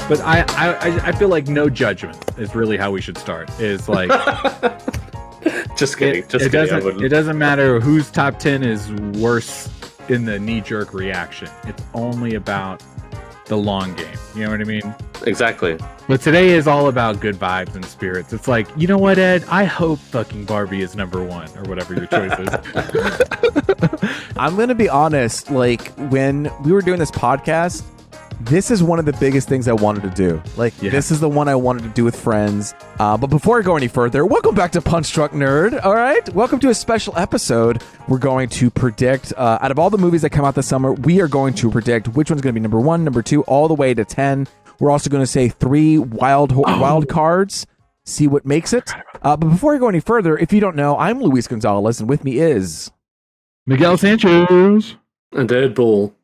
But I feel like no judgment is really how we should start. Is like just kidding. It doesn't matter whose top 10 is worse in the knee-jerk reaction. It's only about the long game. You know what I mean? Exactly. But today is all about good vibes and spirits. It's like, you know what, Ed? I hope fucking Barbie is number one, or whatever your choice is. I'm going to be honest. Like, when we were doing this podcast, this is one of the biggest things I wanted to do. Like, This is the one I wanted to do with friends. But before I go any further, welcome back to Punch Drunk Nerd. All right? Welcome to a special episode. We're going to predict, out of all the movies that come out this summer, we are going to predict which one's going to be number 1, number 2, all the way to 10. We're also going to say 3 wild cards, see what makes it. But before I go any further, if you don't know, I'm Luis Gonzalez, and with me is... Miguel Sanchez. And Ed Bull.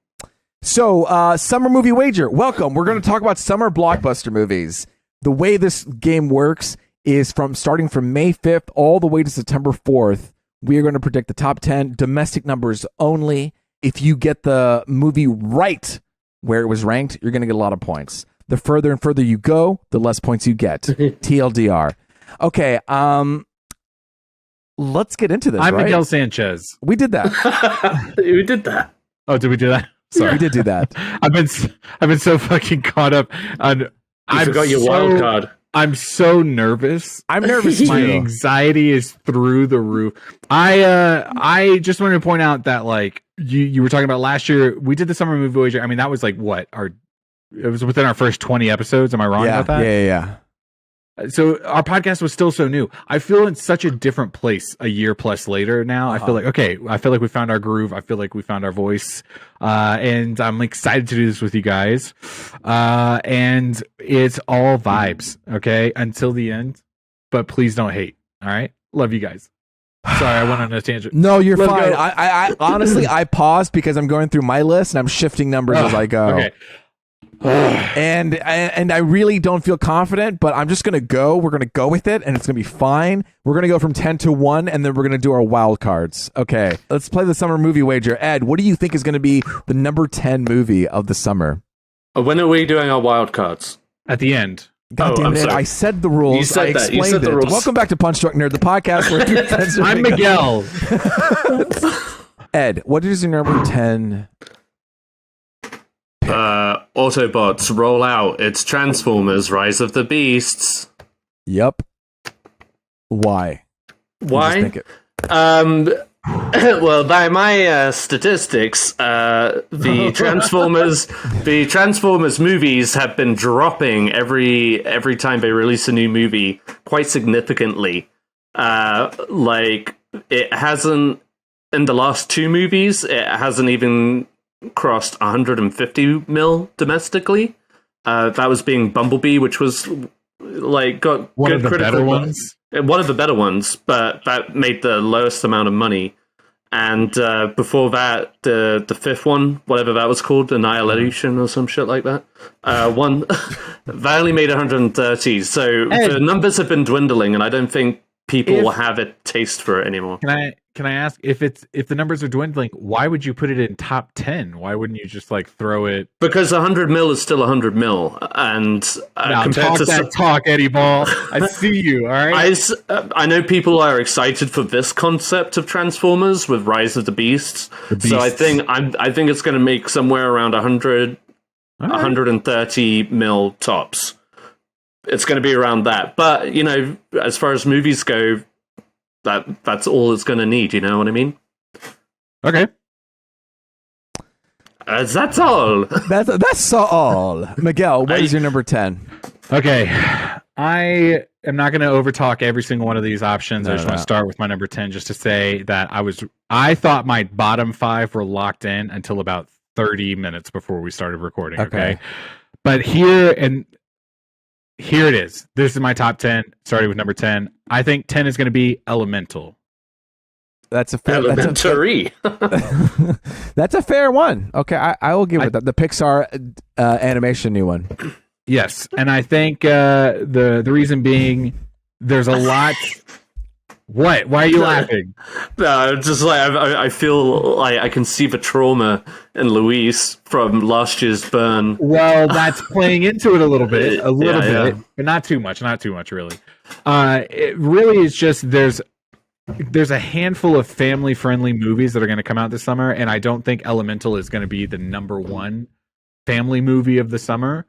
So, Summer Movie Wager, welcome. We're going to talk about summer blockbuster movies. The way this game works is starting from May 5th all the way to September 4th. We are going to predict the top 10 domestic numbers only. If you get the movie right where it was ranked, you're going to get a lot of points. The further and further you go, the less points you get. TLDR. Okay, let's get into this. I'm right? Miguel Sanchez. We did that. We did that. Oh, did we do that? Sorry, we did do that. I've been so fucking caught up on. I forgot your wild card. I'm so nervous. I'm nervous. My anxiety is through the roof. I just wanted to point out that like you were talking about last year, we did the Summer Movie Voyager. I mean, that was like what it was within our first 20 episodes. Am I wrong about that? Yeah. So our podcast was still so new. I feel in such a different place a year plus later now. I feel like, okay, I feel like we found our groove. I feel like we found our voice. And I'm excited to do this with you guys. And it's all vibes, okay, until the end. But please don't hate, all right? Love you guys. Sorry, I went on a tangent. No, you're fine. I honestly, I paused because I'm going through my list and I'm shifting numbers as I go. Okay. and I really don't feel confident, but I'm just going to go. We're going to go with it, and it's going to be fine. We're going to go from 10 to 1, and then we're going to do our wild cards. Okay, let's play the Summer Movie Wager. Ed, what do you think is going to be the number 10 movie of the summer? When are we doing our wild cards? At the end. God damn it, I said the rules. You said I that. explained You said the it. rules. Welcome back to Punch Drunk Nerd, the podcast where two friends are I'm Miguel. Ed, what is your number 10? Autobots roll out. It's Transformers: Rise of the Beasts. Yep. Why? Why? Well, by my statistics, the Transformers movies have been dropping every time they release a new movie quite significantly. Like it hasn't in the last 2 movies, it hasn't even crossed 150 mil domestically. That was being Bumblebee, which was like got one good of the critical better ones. One of the better ones, but that made the lowest amount of money. And before that, the 5th one, whatever that was called, Annihilation or some shit like that, one that only made 130. So the numbers have been dwindling, and I don't think people will have a taste for it anymore. Can I ask if the numbers are dwindling, why would you put it in top 10? Why wouldn't you just like throw it? Because 100 mil is still 100 mil, and compared to talk, Eddie Ball. I see you. All right. I know people are excited for this concept of Transformers with Rise of the Beasts. So I think it's going to make somewhere around 100, 130 mil tops. It's going to be around that. But you know, as far as movies go, that's all it's going to need. You know what I mean? Okay. That's all. That's all. Miguel, what is your number 10? Okay. I am not going to overtalk every single one of these options. I just want to start with my number 10 just to say that I thought my bottom 5 were locked in until about 30 minutes before we started recording. Okay. But here it is. This is my top 10, starting with number 10. I think 10 is going to be Elemental. That's a fair Elementary. That's a fair one. Okay, I will give it that. The Pixar animation new one. Yes, and I think the reason being there's a lot What? Why are you laughing? No, just like I feel like I can see the trauma in Luis from last year's burn. Well, that's playing into it a little bit, Yeah. but not too much, really. It really is just there's a handful of family-friendly movies that are going to come out this summer, and I don't think Elemental is going to be the number one family movie of the summer.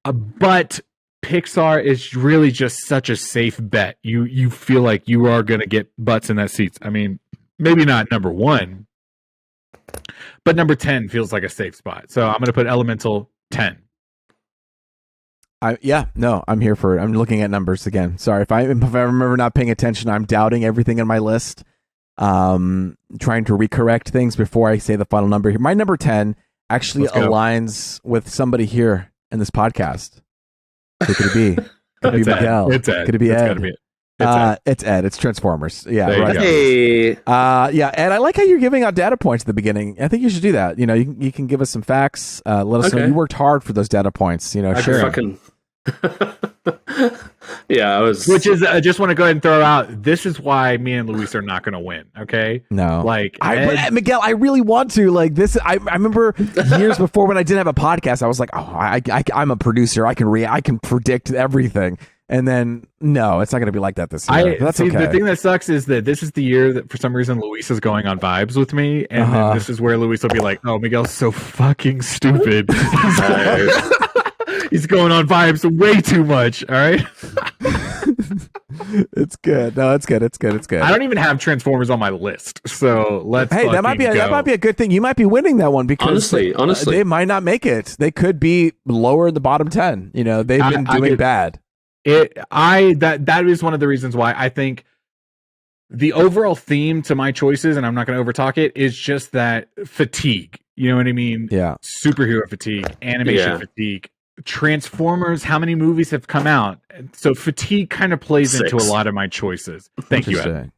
But Pixar is really just such a safe bet. You feel like you are going to get butts in that seats. I mean, maybe not number one, but number 10 feels like a safe spot. So I'm going to put Elemental 10. I'm here for it. I'm looking at numbers again. Sorry if I remember not paying attention. I'm doubting everything in my list. Trying to recorrect things before I say the final number here. My number 10 actually aligns with somebody here in this podcast. Who could it be? Could it be Miguel? It's Ed. Could it be Ed? It's Ed. It's Transformers. Yeah, right. Hey. Ed, I like how you're giving out data points at the beginning. I think you should do that. You can give us some facts. Let us know you worked hard for those data points. Sure. Yeah, I was. Which is, I just want to go ahead and throw out. This is why me and Luis are not going to win. Okay? No, Ed, Miguel, I really want to like this. I remember years before when I didn't have a podcast, I was like, I'm a producer. I can predict everything. And then no, it's not going to be like that this year. That's okay. The thing that sucks is that this is the year that for some reason Luis is going on vibes with me, and then this is where Luis will be like, "Oh, Miguel's so fucking stupid." He's going on vibes way too much. All right. It's good. No, it's good. I don't even have Transformers on my list, so let's. Hey, that might be a good thing. You might be winning that one because honestly, they might not make it. They could be lower in the bottom 10. They've been doing bad. That is one of the reasons why I think the overall theme to my choices, and I'm not going to overtalk it, is just that fatigue. You know what I mean? Yeah. Superhero fatigue, animation fatigue. Transformers, how many movies have come out? So fatigue kind of plays 6 into a lot of my choices. Thank you, Ed.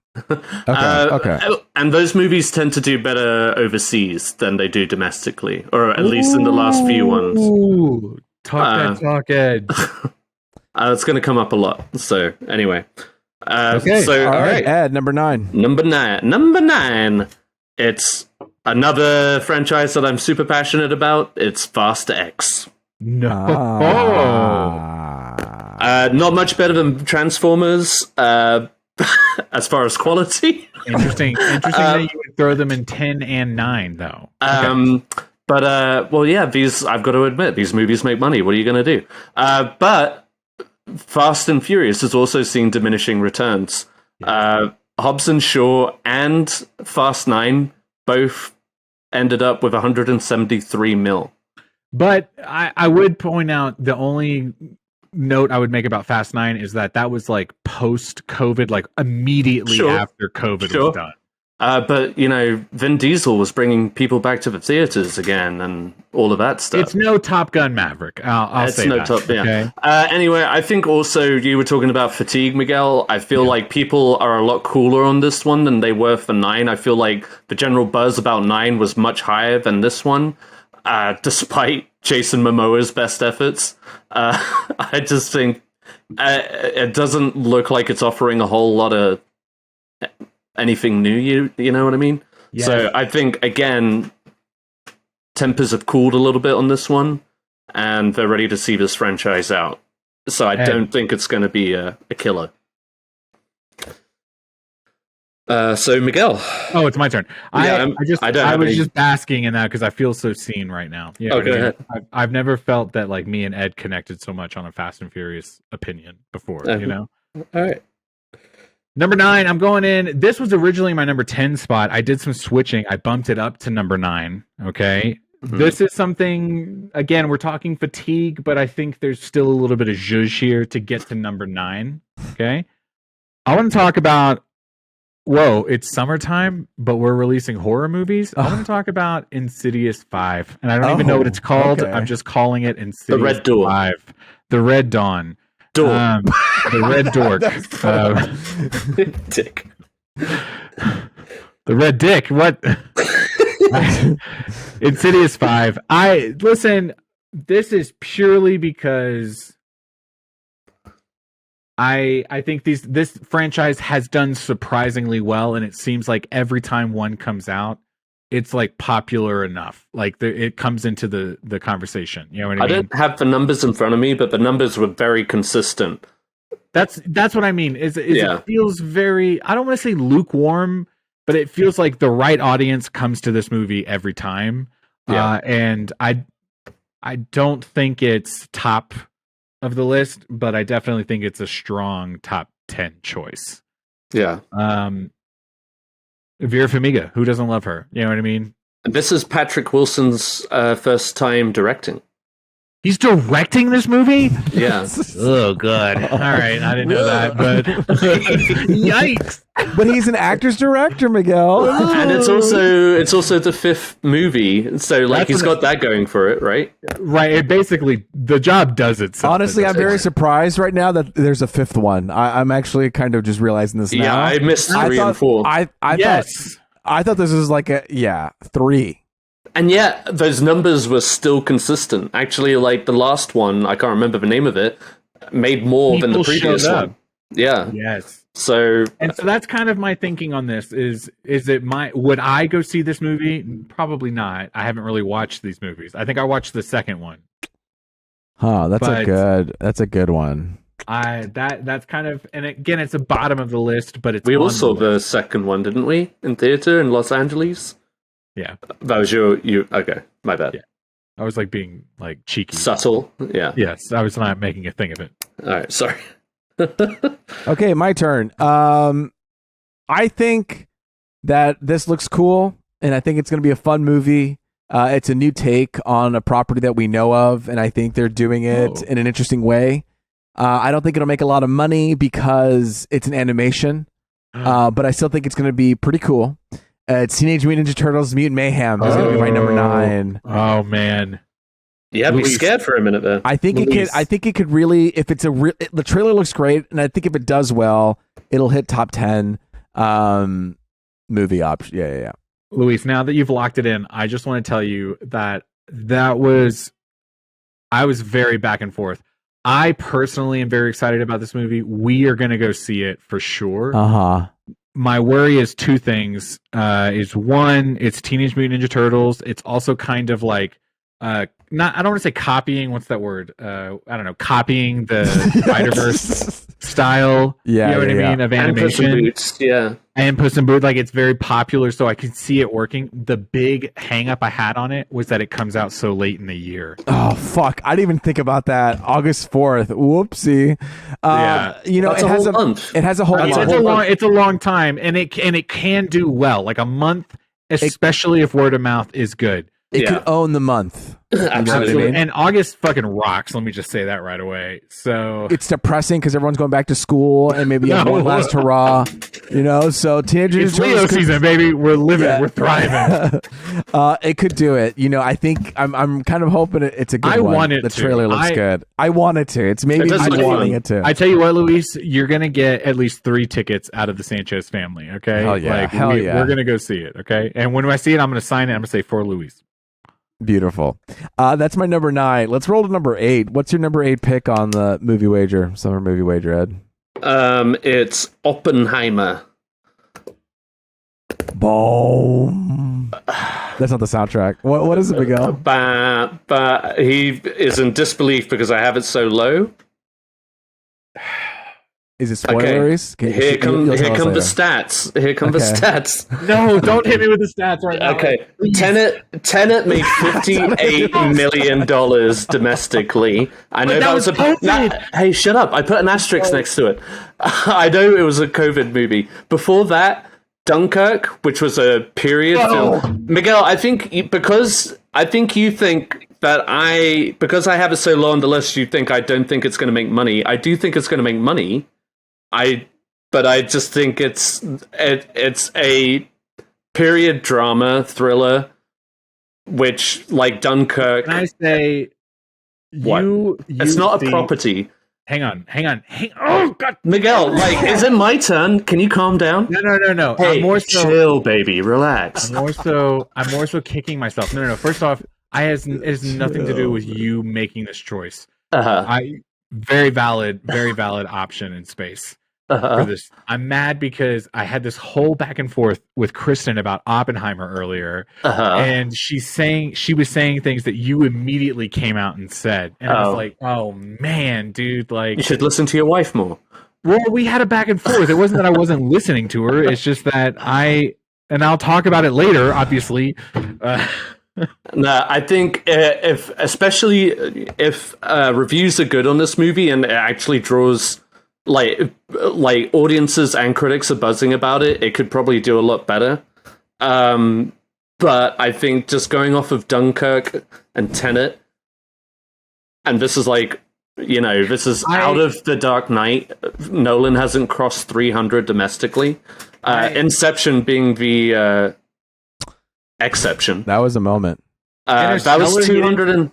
Okay. And those movies tend to do better overseas than they do domestically, or at least in the last few ones. Ooh, talk, Ed. It's going to come up a lot. So anyway. Okay. So all right, Ed, number 9. Number 9. It's another franchise that I'm super passionate about. It's Fast X. No. Not much better than Transformers as far as quality. Interesting that you would throw them in 10 and 9, though. But I've got to admit, these movies make money. What are you going to do? But Fast and Furious has also seen diminishing returns. Hobbs and Shaw and Fast 9 both ended up with 173 mil. But I would point out the only note I would make about Fast 9 is that was like post-COVID, like immediately after COVID was done. But, Vin Diesel was bringing people back to the theaters again and all of that stuff. It's no Top Gun Maverick. I'll say that. Okay? Anyway, I think also you were talking about fatigue, Miguel. I feel like people are a lot cooler on this one than they were for 9. I feel like the general buzz about 9 was much higher than this one. Despite Jason Momoa's best efforts, I just think it doesn't look like it's offering a whole lot of anything new. You know what I mean? Yes. So I think again, tempers have cooled a little bit on this one, and they're ready to see this franchise out. So I don't think it's going to be a killer. So Miguel. Oh, it's my turn. Yeah, I was just basking in that because I feel so seen right now. Go ahead. I've never felt that like me and Ed connected so much on a Fast and Furious opinion before. All right. Number 9, I'm going in. This was originally my number 10 spot. I did some switching. I bumped it up to number 9. Okay. Mm-hmm. This is something, again, we're talking fatigue, but I think there's still a little bit of zhuzh here to get to number 9. Okay. I want to talk about, it's summertime, but we're releasing horror movies. I want to talk about Insidious 5. And I don't even know what it's called. Okay. I'm just calling it Insidious The Red Door. 5. The Red Dawn. The Red Dork. Dick. The Red Dick. What? Insidious 5. Listen, this is purely because I think this franchise has done surprisingly well, and it seems like every time one comes out, it's like popular enough. Like it comes into the conversation. You know what I mean? I don't have the numbers in front of me, but the numbers were very consistent. That's what I mean. It feels very, I don't want to say lukewarm, but it feels like the right audience comes to this movie every time. Yeah. And I don't think it's top of the list, but I definitely think it's a strong top 10 choice. Yeah. Vera Farmiga, who doesn't love her? You know what I mean? This is Patrick Wilson's first time directing. He's directing this movie? Yeah. Oh, God. All right. I didn't know that, but yikes. But he's an actor's director, Miguel. And it's also the fifth movie. So like he's got that going for it, right? Right. It basically, the job does itself. Honestly, I'm very surprised right now that there's a fifth one. I'm actually kind of just realizing this now. Yeah, I missed 3 and 4. I thought this was like 3. And yet, those numbers were still consistent. Actually, like the last one, I can't remember the name of it, made more than the previous one. Yeah. Yes. So that's kind of my thinking on this. Would I go see this movie? Probably not. I haven't really watched these movies. I think I watched the second one. Huh, that's a good one. That's kind of, and again, it's the bottom of the list, but we all saw the second one, didn't we? In theater in Los Angeles? Yeah. That was you okay, my bad. Yeah. I was like being like cheeky. Subtle, yeah. Yes, I was not making a thing of it. Alright, sorry. Okay, my turn. I think that this looks cool, and I think it's going to be a fun movie. It's a new take on a property that we know of, and I think they're doing it in an interesting way. I don't think it'll make a lot of money because it's an animation, but I still think it's going to be pretty cool. It's Teenage Mutant Ninja Turtles Mutant Mayhem. Is going to be my number 9. Oh man. Yeah, be scared for a minute there. I think it could really, if it's the trailer looks great, and I think if it does well, it'll hit top 10 movie option. Yeah. Luis, now that you've locked it in, I just want to tell you that I was very back and forth. I personally am very excited about this movie. We are going to go see it for sure. My worry is 2 things. Is one, it's Teenage Mutant Ninja Turtles. It's also kind of like I don't want to say copying. What's that word? I don't know. Copying the Spider-Verse style. Yeah, you know what I mean? Of animation. And Puss in Boots, yeah. And Puss in Boots, like it's very popular, so I can see it working. The big hang up I had on it was that it comes out so late in the year. Oh fuck! I didn't even think about that. August 4th. Whoopsie. It has a month. It has a whole month. It's a long time, and it can do well. Like a month, especially if word of mouth is good. It could own the month. Absolutely. And August fucking rocks. Let me just say that right away. So it's depressing because everyone's going back to school and maybe one last hurrah. So teenagers. It's Leo season, baby. We're living. Yeah. We're thriving. It could do it. I think I'm kind of hoping it's a good one. Want it the trailer looks good. I want it to. It's maybe wanting it to. I tell you what, Luis, you're gonna get at least 3 tickets out of the Sanchez family. Okay. Hell yeah. We're gonna go see it. Okay. And when I see it, I'm gonna sign it. I'm gonna say for Luis. Beautiful. That's my number 9. Let's roll to number 8. What's your number 8 pick on the movie wager? Summer movie wager, Ed? It's Oppenheimer. Boom. That's not the soundtrack. What is it, Miguel? But he is in disbelief because I have it so low. Is it spoilers? Okay. Here come the stats. Here come the stats. No, don't hit me with the stats right now. Okay. Tenet made $58 million domestically. I know that was a... Hey, shut up. I put an asterisk next to it. I know it was a COVID movie. Before that, Dunkirk, which was a period film. Miguel, I think you think that because I have it so low on the list, you think I don't think it's going to make money. I do think it's going to make money. But I just think it's a period drama thriller, which, like Dunkirk. Can I say what? It's not a property. Hang on. Oh God, Miguel, is it my turn? Can you calm down? No. Hey, I'm more so, chill, baby, relax. I'm more so kicking myself. No. First off, it has nothing to do with you making this choice. very valid option in space for this. I'm mad because I had this whole back and forth with Kristen about Oppenheimer earlier, and she was saying things that you immediately came out and said, and I was like, oh man, dude, like you should listen to your wife more. Well, we had a back and forth. It wasn't that I wasn't listening to her. It's just that I'll talk about it later, obviously. No, I think especially if reviews are good on this movie and it actually draws like audiences and critics are buzzing about it, it could probably do a lot better. But I think just going off of Dunkirk and Tenet, and this is like, this is out of The Dark Knight. Nolan hasn't crossed 300 domestically. Inception being the exception. That was a moment. That was 200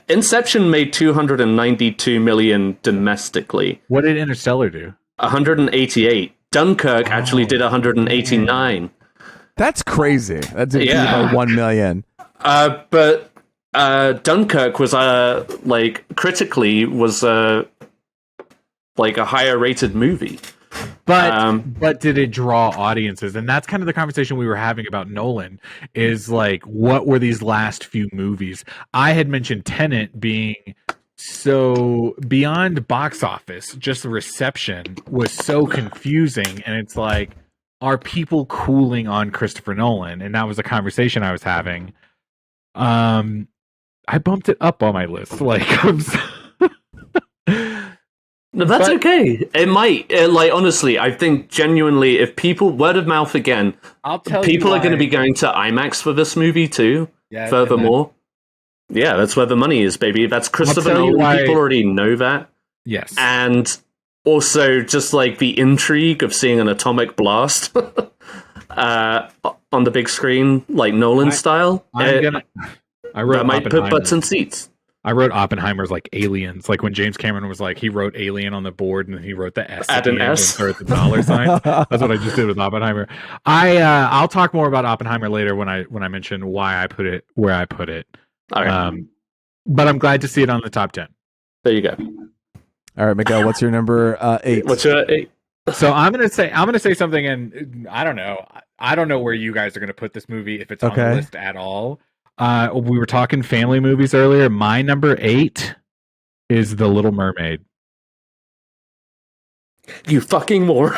Inception made 292 million domestically. What did Interstellar do? 188. Dunkirk actually did 189. Man. That's crazy. That's by 1 million. But Dunkirk was critically was like a higher rated movie. But did it draw audiences? And that's kind of the conversation we were having about Nolan, is like, what were these last few movies? I had mentioned Tenet being so beyond box office, just the reception was so confusing, and it's like, are people cooling on Christopher Nolan? And that was a conversation I was having. I bumped it up on my list. Like, no, that's okay. It might, honestly, I think genuinely, if people, word of mouth again, people are going to be going to IMAX for this movie too. Yeah, furthermore, that's where the money is, baby. That's Christopher Nolan. People already know that. Yes. And also just like the intrigue of seeing an atomic blast on the big screen, like Nolan style. I wrote that might put butts in seats. I wrote Oppenheimer's like Aliens, like when James Cameron was like, he wrote Alien on the board and then he wrote the S at an S or the dollar sign. That's what I just did with Oppenheimer. I'll talk more about Oppenheimer later when I mention why I put it where I put it. Okay. But I'm glad to see it on the top 10. There you go. All right, Miguel, what's your number 8? What's your 8? So I'm gonna say something, and I don't know where you guys are gonna put this movie, if it's on the list at all. We were talking family movies earlier. My number 8 is The Little Mermaid. You fucking moron.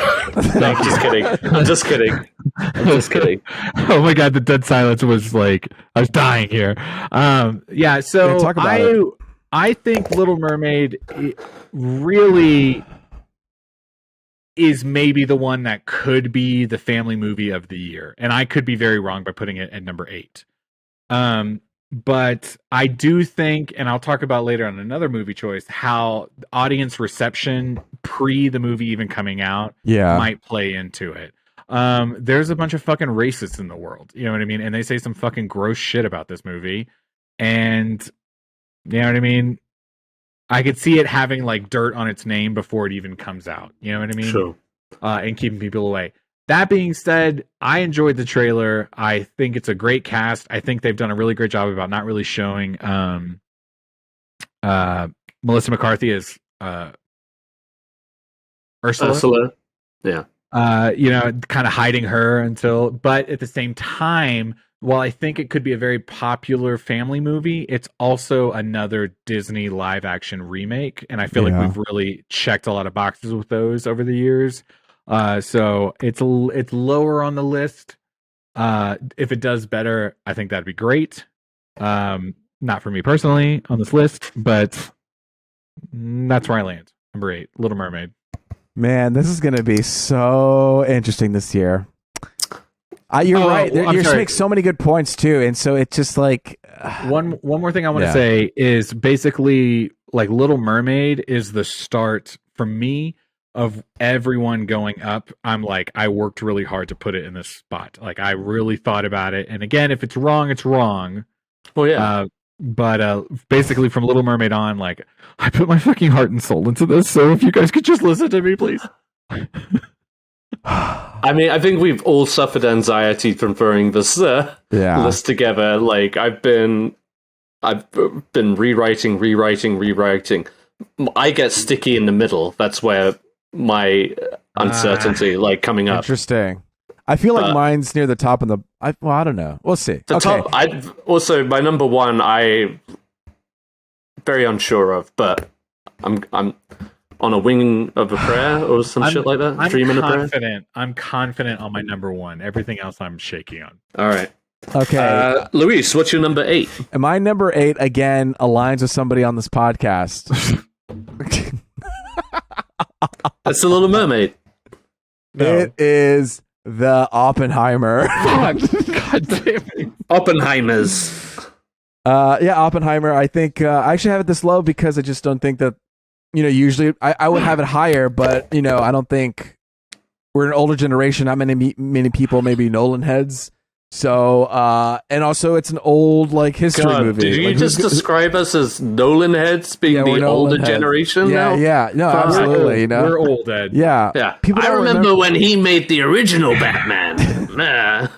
No, I'm just kidding. I'm just kidding. Oh my god, the dead silence was like, I was dying here. So talk about it. I think Little Mermaid really is maybe the one that could be the family movie of the year. And I could be very wrong by putting it at number 8. But I do think, and I'll talk about later on another movie choice, how audience reception pre the movie even coming out might play into it. There's a bunch of fucking racists in the world, you know what I mean? And they say some fucking gross shit about this movie. And you know what I mean? I could see it having like dirt on its name before it even comes out. You know what I mean? Sure. And keeping people away. That being said, I enjoyed the trailer. I think it's a great cast. I think they've done a really great job about not really showing Melissa McCarthy as Ursula. Yeah. Kind of hiding her but at the same time, while I think it could be a very popular family movie, it's also another Disney live action remake. And I feel like we've really checked a lot of boxes with those over the years. So it's lower on the list. If it does better, I think that'd be great. Not for me personally on this list, but that's where I land. Number 8, Little Mermaid. Man, this is going to be so interesting this year. You're right. You make so many good points too, and so it's just like one more thing I want to say is basically like Little Mermaid is the start for me of everyone going up. I'm like, I worked really hard to put it in this spot. Like I really thought about it, and again, if it's wrong, it's wrong. Well, yeah. But basically, from Little Mermaid on, like I put my fucking heart and soul into this. So if you guys could just listen to me, please. I mean, I think we've all suffered anxiety from throwing this list together. Like I've been rewriting I get sticky in the middle. That's where my uncertainty, coming up. Interesting. I feel like mine's near the top of the. I don't know. We'll see. The top. Also my number one. I very unsure of, but I'm on a wing of a prayer or some shit like that. Dreaming a prayer. I'm confident on my number one. Everything else I'm shaky on. All right. Okay. Luis, what's your number 8? And my number 8 again aligns with somebody on this podcast. That's the Little Mermaid. No. It is the Oppenheimer. God damn it. Oppenheimers. Oppenheimer. I think I actually have it this low because I just don't think that, usually I would have it higher, but, I don't think we're an older generation. Not many people, maybe Nolan heads. So, and also it's an old history movie. Did you just describe us as Nolan heads being the older generation now? Yeah, no, absolutely. We're old, Ed. Yeah. I remember when he made the original Batman.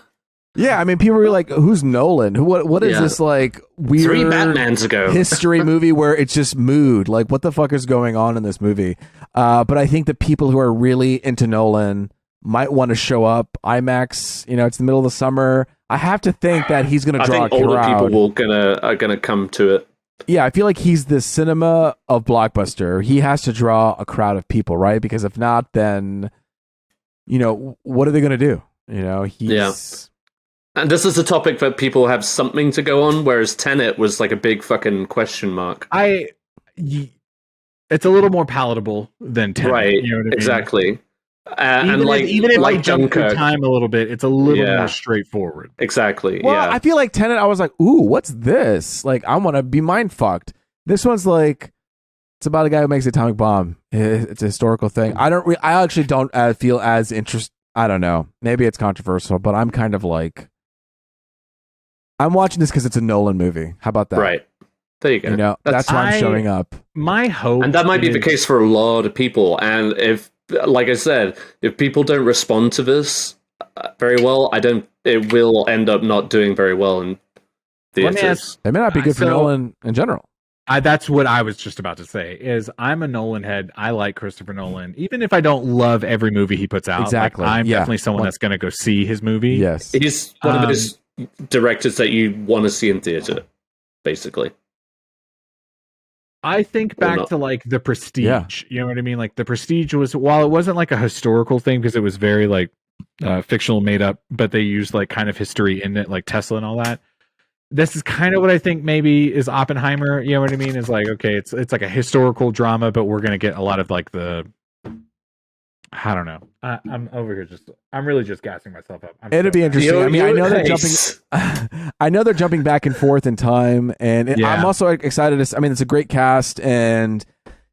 Yeah, I mean, people were like, "Who's Nolan? What is this weird 3 Batmans ago history movie where it's just mood? Like, what the fuck is going on in this movie?" But I think the people who are really into Nolan might want to show up. IMAX, it's the middle of the summer. I have to think that he's going to draw a crowd. I think older people are gonna come to it. Yeah, I feel like he's the cinema of Blockbuster. He has to draw a crowd of people, right? Because if not, then what are they going to do? He's. And this is a topic that people have something to go on, whereas Tenet was like a big fucking question mark. It's a little more palatable than Tenet. Right, you know what I mean? Exactly. Even if I jump through time a little bit, it's a little more straightforward. Exactly. Well, I feel like Tenet, I was like, ooh, what's this? Like, I want to be mind fucked. This one's like, it's about a guy who makes an atomic bomb. It's a historical thing. I actually don't feel as interested. I don't know. Maybe it's controversial, but I'm kind of like, I'm watching this because it's a Nolan movie. How about that? Right. There you go. That's why I'm showing up. My hope, and that might be the case for a lot of people. And if, like I said, if people don't respond to this very well, it will end up not doing very well in theaters. It may not be good for Nolan in general. That's what I was just about to say. Is I'm a Nolan head. I like Christopher Nolan, even if I don't love every movie he puts out. Exactly. I'm definitely someone that's going to go see his movie. Yes, he's one of those directors that you want to see in theater, basically. I think back to The Prestige. Yeah. You know what I mean? Like The Prestige was, while it wasn't like a historical thing because it was very fictional, made up, but they used kind of history in it, like Tesla and all that. This is kind of what I think maybe is Oppenheimer. You know what I mean? Is okay, it's like a historical drama, but we're gonna get a lot of the. I don't know. I'm over here I'm really just gassing myself up. It'll be interesting. I mean, I know they're jumping. I know they're jumping back and forth in time, and I'm also excited to. I mean, it's a great cast, and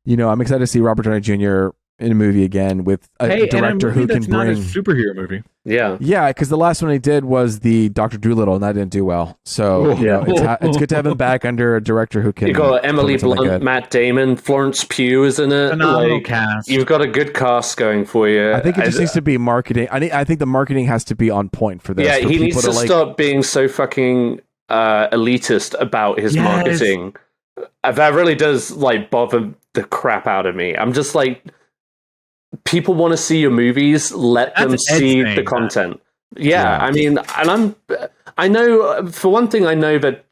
I'm excited to see Robert Downey Jr. in a movie again with a director who can bring not a superhero movie. Yeah, because the last one he did was the Dr. Dolittle, and that didn't do well. So it's good to have him back under a director who can. You got Emily Blunt, Matt Damon, Florence Pugh is in it. Phenomenal cast. You've got a good cast going for you. I think it just needs to be marketing. I think the marketing has to be on point for this. Yeah, he needs to stop being so fucking elitist about his marketing. That really does bother the crap out of me. I'm just people want to see your movies, let them see the content. Yeah, I mean, and I know, for one thing, I know that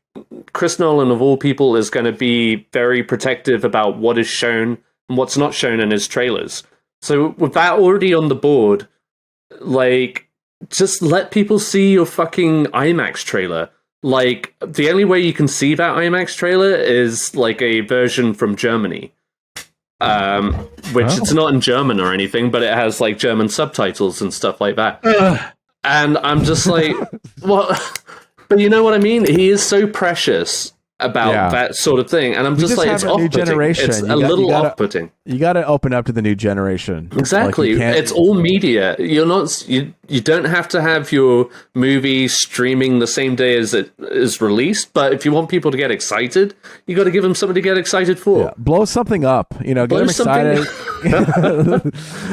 Chris Nolan, of all people, is going to be very protective about what is shown and what's not shown in his trailers. So with that already on the board, just let people see your fucking IMAX trailer. The only way you can see that IMAX trailer is a version from Germany. It's not in German or anything, but it has German subtitles and stuff like that. And I'm just what? But you know what I mean? He is so precious about that sort of thing, and I'm just it's off-putting. It's a little off-putting. You got to open up to the new generation. Exactly. It's all media. You're not. You don't have to have your movie streaming the same day as it is released. But if you want people to get excited, you got to give them something to get excited for. Yeah. Blow something up. Get them excited.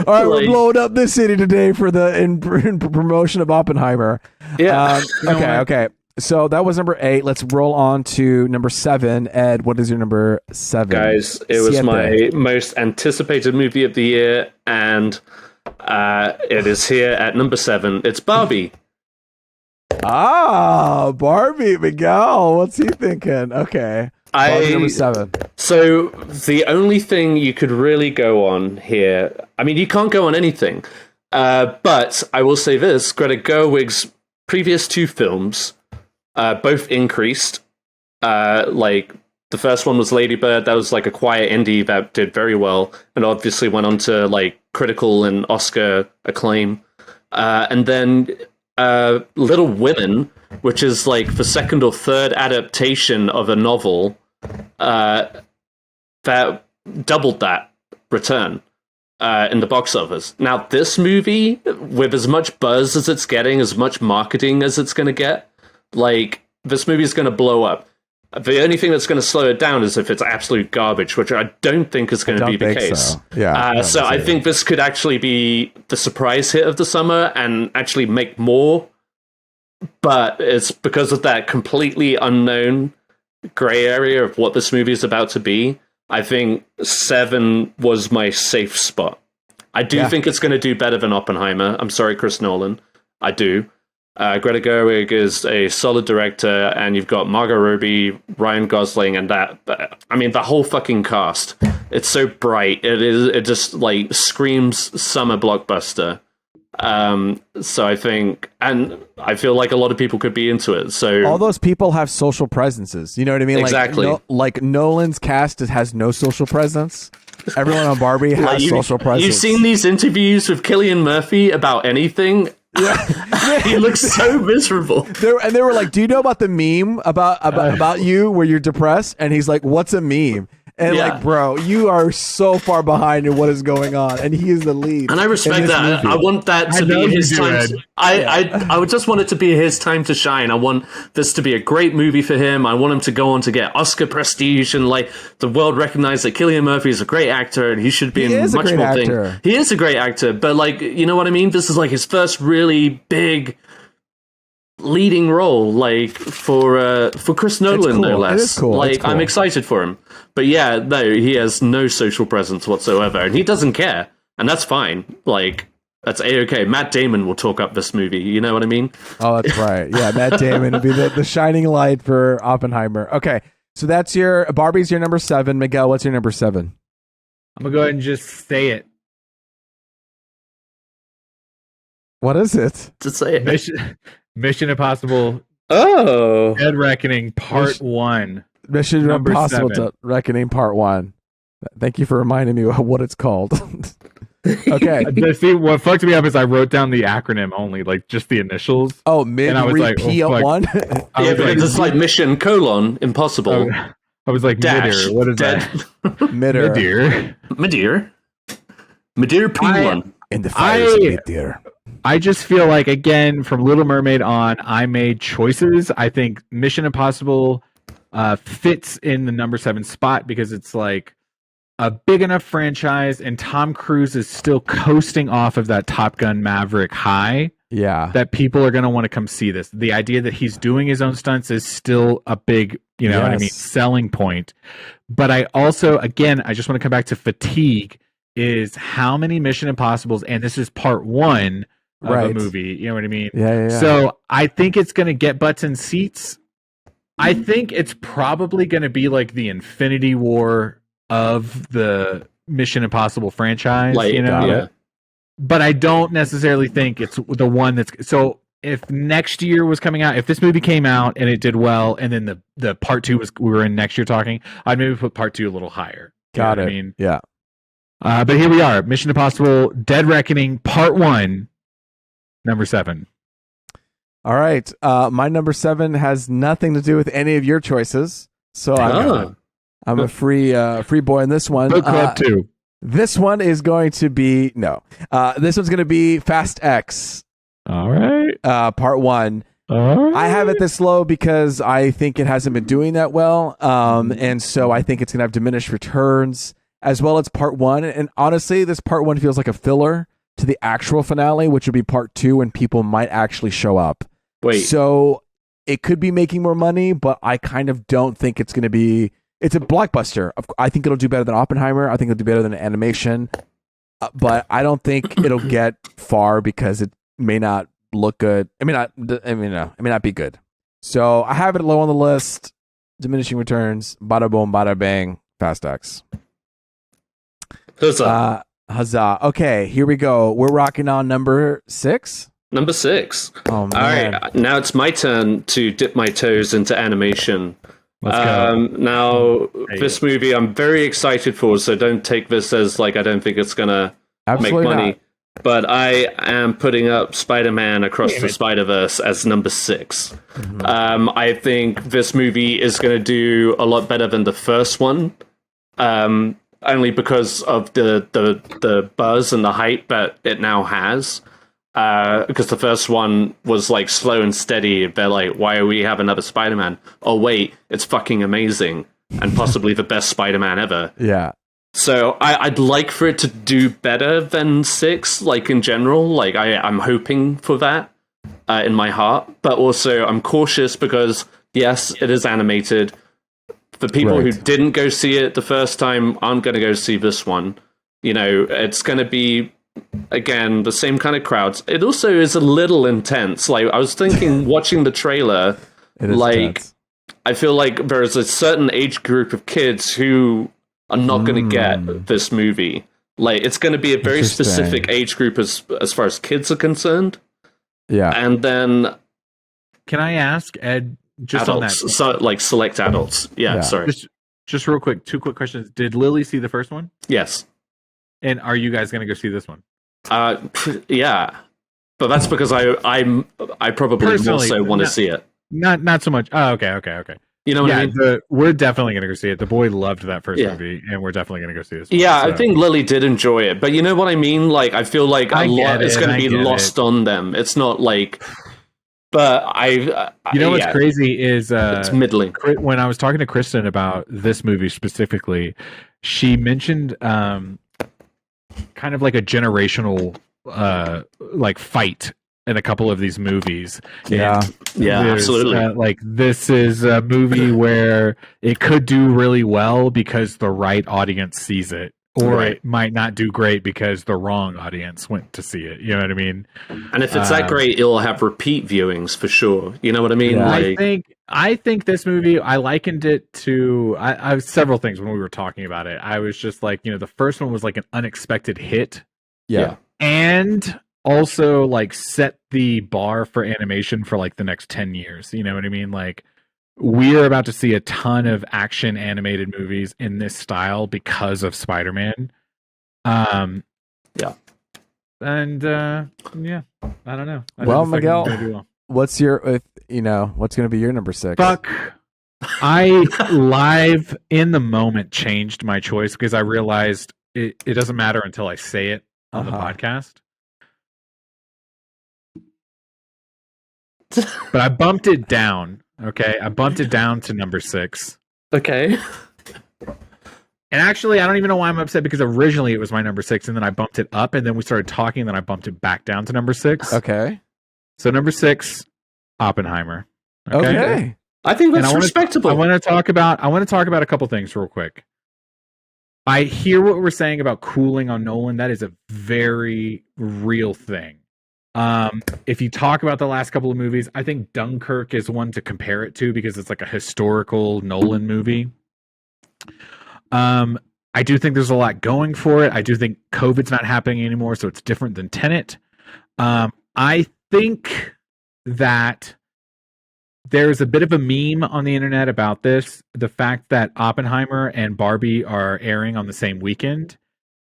All right, we're blowing up this city today for in promotion of Oppenheimer. Yeah. Okay. So that was number 8. Let's roll on to number 7. Ed, what is your number 7? Guys, it was my most anticipated movie of the year, and it is here at number 7. It's Barbie. Ah, Barbie, Miguel. What's he thinking? Okay. Barbie number 7. So the only thing you could really go on here, I mean, you can't go on anything, but I will say this, Greta Gerwig's previous 2 films both increased. Like, the first one was Lady Bird. That was like a quiet indie that did very well, and obviously went on to like critical and Oscar acclaim. And then Little Women, which is like the second or third adaptation of a novel, that doubled that return in the box office. Now, this movie, with as much buzz as it's getting, as much marketing as it's going to get, like, this movie is going to blow up. The only thing that's going to slow it down is if it's absolute garbage, which I don't think is going to be the case. So. Yeah. So I think this could actually be the surprise hit of the summer and actually make more. But it's because of that completely unknown gray area of what this movie is about to be. I think 7 was my safe spot. I do think it's going to do better than Oppenheimer. I'm sorry, Chris Nolan. I do. Greta Gerwig is a solid director, and you've got Margot Robbie, Ryan Gosling, and the whole fucking cast. It's so bright. It just like screams summer blockbuster. So I think, and I feel like a lot of people could be into it. So all those people have social presences. You know what I mean? Exactly. Like Nolan's cast has no social presence. Everyone on Barbie has social presence. You've seen these interviews with Cillian Murphy about anything. Yeah. He looks so miserable. They were like, "Do you know about the meme about you where you're depressed?" And he's like, "What's a meme?" And like, bro, you are so far behind in what is going on, and he is the lead. And I respect that. Movie. I want that to be his time. I would just want it to be his time to shine. I want this to be a great movie for him. I want him to go on to get Oscar prestige and like the world recognize that Cillian Murphy is a great actor and he should be in much more things. He is a great actor, but like, you know what I mean? This is like his first really big leading role, like for Chris Nolan, no less. It is cool. Like, I'm excited for him. But yeah, no, he has no social presence whatsoever, and he doesn't care, and that's fine. Like, that's A-okay. Matt Damon will talk up this movie. You know what I mean? Oh, that's right. Yeah, Matt Damon will be the shining light for Oppenheimer. Okay, so that's Barbie's your number 7. Miguel, what's your number 7? I'm gonna go ahead and just say it. What is it? Just say it. Mission Impossible. Oh, Dead Reckoning Part 1. Mission Impossible Dead Reckoning Part 1. Thank you for reminding me what it's called. Okay. See, what fucked me up is I wrote down the acronym only, like just the initials. Oh, P1? Yeah, but it's like Mission : Impossible. I was like, Dash, Midir. What is dead. that? Midir P1. In the fires of Midir. I just feel like, again, from Little Mermaid on, I made choices. I think Mission Impossible fits in the number 7 spot because it's like a big enough franchise, and Tom Cruise is still coasting off of that Top Gun Maverick high. Yeah, that people are going to want to come see this. The idea that he's doing his own stunts is still a big, what I mean, selling point. But I also, again, I just want to come back to fatigue. Is how many Mission Impossibles, and this is part 1 of a movie. You know what I mean? Yeah. So I think it's going to get butts in seats. I think it's probably going to be like the Infinity War of the Mission Impossible franchise, But I don't necessarily think it's the one that's so. If next year was coming out, if this movie came out and it did well, and then the part 2 we were in next year talking, I'd maybe put part 2 a little higher. Got it. I mean, yeah. But here we are, Mission Impossible: Dead Reckoning Part 1, number 7. All right, my number 7 has nothing to do with any of your choices, so I'm a free boy in this one. Book Club 2. This one is going to be this one's going to be Fast X. All right, Part 1. All right. I have it this low because I think it hasn't been doing that well, and so I think it's going to have diminished returns. As well as part 1. And honestly, this part 1 feels like a filler to the actual finale, which would be part 2, when people might actually show up. Wait. So it could be making more money, but I kind of don't think it's going to be. It's a blockbuster. I think it'll do better than Oppenheimer. I think it'll do better than animation, but I don't think it'll get far because it may not look good. It may not be good. So I have it low on the list. Diminishing returns. Bada boom, bada bang. Fast X. Huzzah. Huzzah. Okay, here we go. We're rocking on number 6. Number 6. Oh, man. All right, now it's my turn to dip my toes into animation. Let's go. Now, this movie I'm very excited for, so don't take this as like I don't think it's gonna make money. Not. But I am putting up Spider-Man Across the Spider-Verse as number 6. Mm-hmm. I think this movie is going to do a lot better than the first one, only because of the buzz and the hype that it now has. Because the first one was like slow and steady. They're like, why do we have another Spider-Man? Oh wait, it's fucking amazing and possibly the best Spider-Man ever. Yeah. So I'd like for it to do better than 6, like in general. Like I'm hoping for that in my heart, but also I'm cautious because yes, it is animated. The people who didn't go see it the first time aren't going to go see this one. You know, it's going to be again the same kind of crowds. It also is a little intense. Like I was thinking, watching the trailer, like intense. I feel like there is a certain age group of kids who are not going to get this movie. Like it's going to be a very specific age group as far as kids are concerned. Yeah. And then can I ask Ed just adults, on that? So like select adults. Yeah. Sorry. Just real quick, 2 quick questions. Did Lily see the first one? Yes. And are you guys going to go see this one? Yeah. But that's because I probably also want to see it. Not so much. Oh, okay. You know what I mean? We're definitely going to go see it. The boy loved that first movie, and we're definitely going to go see this one. Yeah, so. I think Lily did enjoy it. But you know what I mean? Like, I feel like a lot is going to be lost on them. It's not like... But what's crazy is... it's middling. When I was talking to Kristen about this movie specifically, she mentioned kind of like a generational like fight in a couple of these movies. Yeah, absolutely. Like this is a movie where it could do really well because the right audience sees it, or it might not do great because the wrong audience went to see it. You know what I mean? And if it's that great, it'll have repeat viewings for sure. You know what I mean? Yeah. Like, I think this movie, I likened it to I several things when we were talking about it. I was just like, the first one was like an unexpected hit. Yeah. And also like set the bar for animation for like the next 10 years. You know what I mean? Like we're about to see a ton of action animated movies in this style because of Spider-Man. And I don't know. Well, Miguel, what's going to be your number 6? Fuck. I live in the moment changed my choice because I realized it doesn't matter until I say it on the podcast. But I bumped it down. Okay, I bumped it down to number 6. Okay. And actually, I don't even know why I'm upset because originally it was my number 6, and then I bumped it up, and then we started talking, and then I bumped it back down to number 6. Okay. So number 6, Oppenheimer. Okay. I think that's respectable. I want to talk about a couple things real quick. I hear what we're saying about cooling on Nolan. That is a very real thing. If you talk about the last couple of movies, I think Dunkirk is one to compare it to because it's like a historical Nolan movie. I do think there's a lot going for it. I do think COVID's not happening anymore, so it's different than Tenet. I think that there's a bit of a meme on the internet about this. The fact that Oppenheimer and Barbie are airing on the same weekend.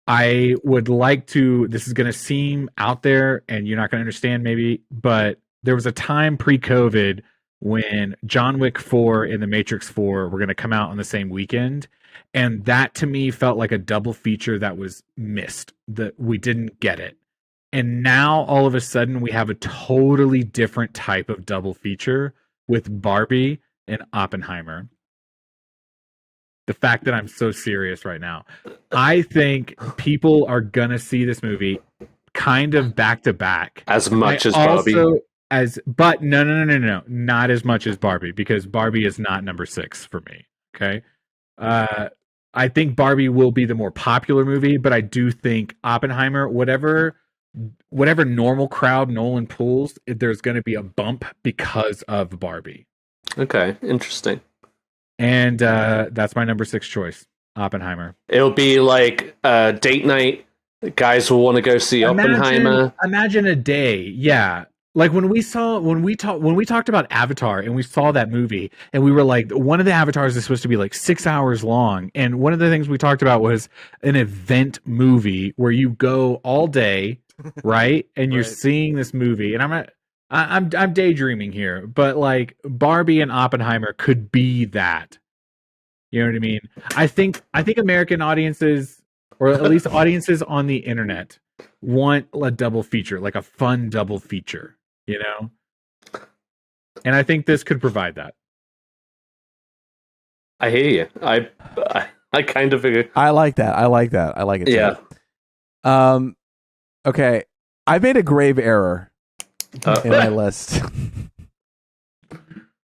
I would like to, this is going to seem out there and you're not going to understand maybe, but there was a time pre-COVID when John Wick 4 and The Matrix 4 were going to come out on the same weekend. And that to me felt like a double feature that was missed, that we didn't get it. And now all of a sudden we have a totally different type of double feature with Barbie and Oppenheimer. The fact that I'm so serious right now. I think people are going to see this movie kind of back to back. As much as Barbie. but no, not as much as Barbie, because Barbie is not number 6 for me. Okay. I think Barbie will be the more popular movie, but I do think Oppenheimer, whatever normal crowd Nolan pulls, there's going to be a bump because of Barbie. Okay, interesting. And that's my number 6 choice, Oppenheimer. It'll be like date night. Guys will want to go see Oppenheimer. Imagine a day, yeah. Like when we talked about Avatar and we saw that movie and we were like, one of the avatars is supposed to be like 6 hours long, and one of the things we talked about was an event movie where you go all day, right? And you're seeing this movie, and I'm daydreaming here, but like Barbie and Oppenheimer could be that. You know what I mean? I think American audiences, or at least audiences on the internet, want a double feature, like a fun double feature, you know? And I think this could provide that. I hear you. I kind of agree. I like that. I like it. Yeah. Too. Okay. I made a grave error in my list.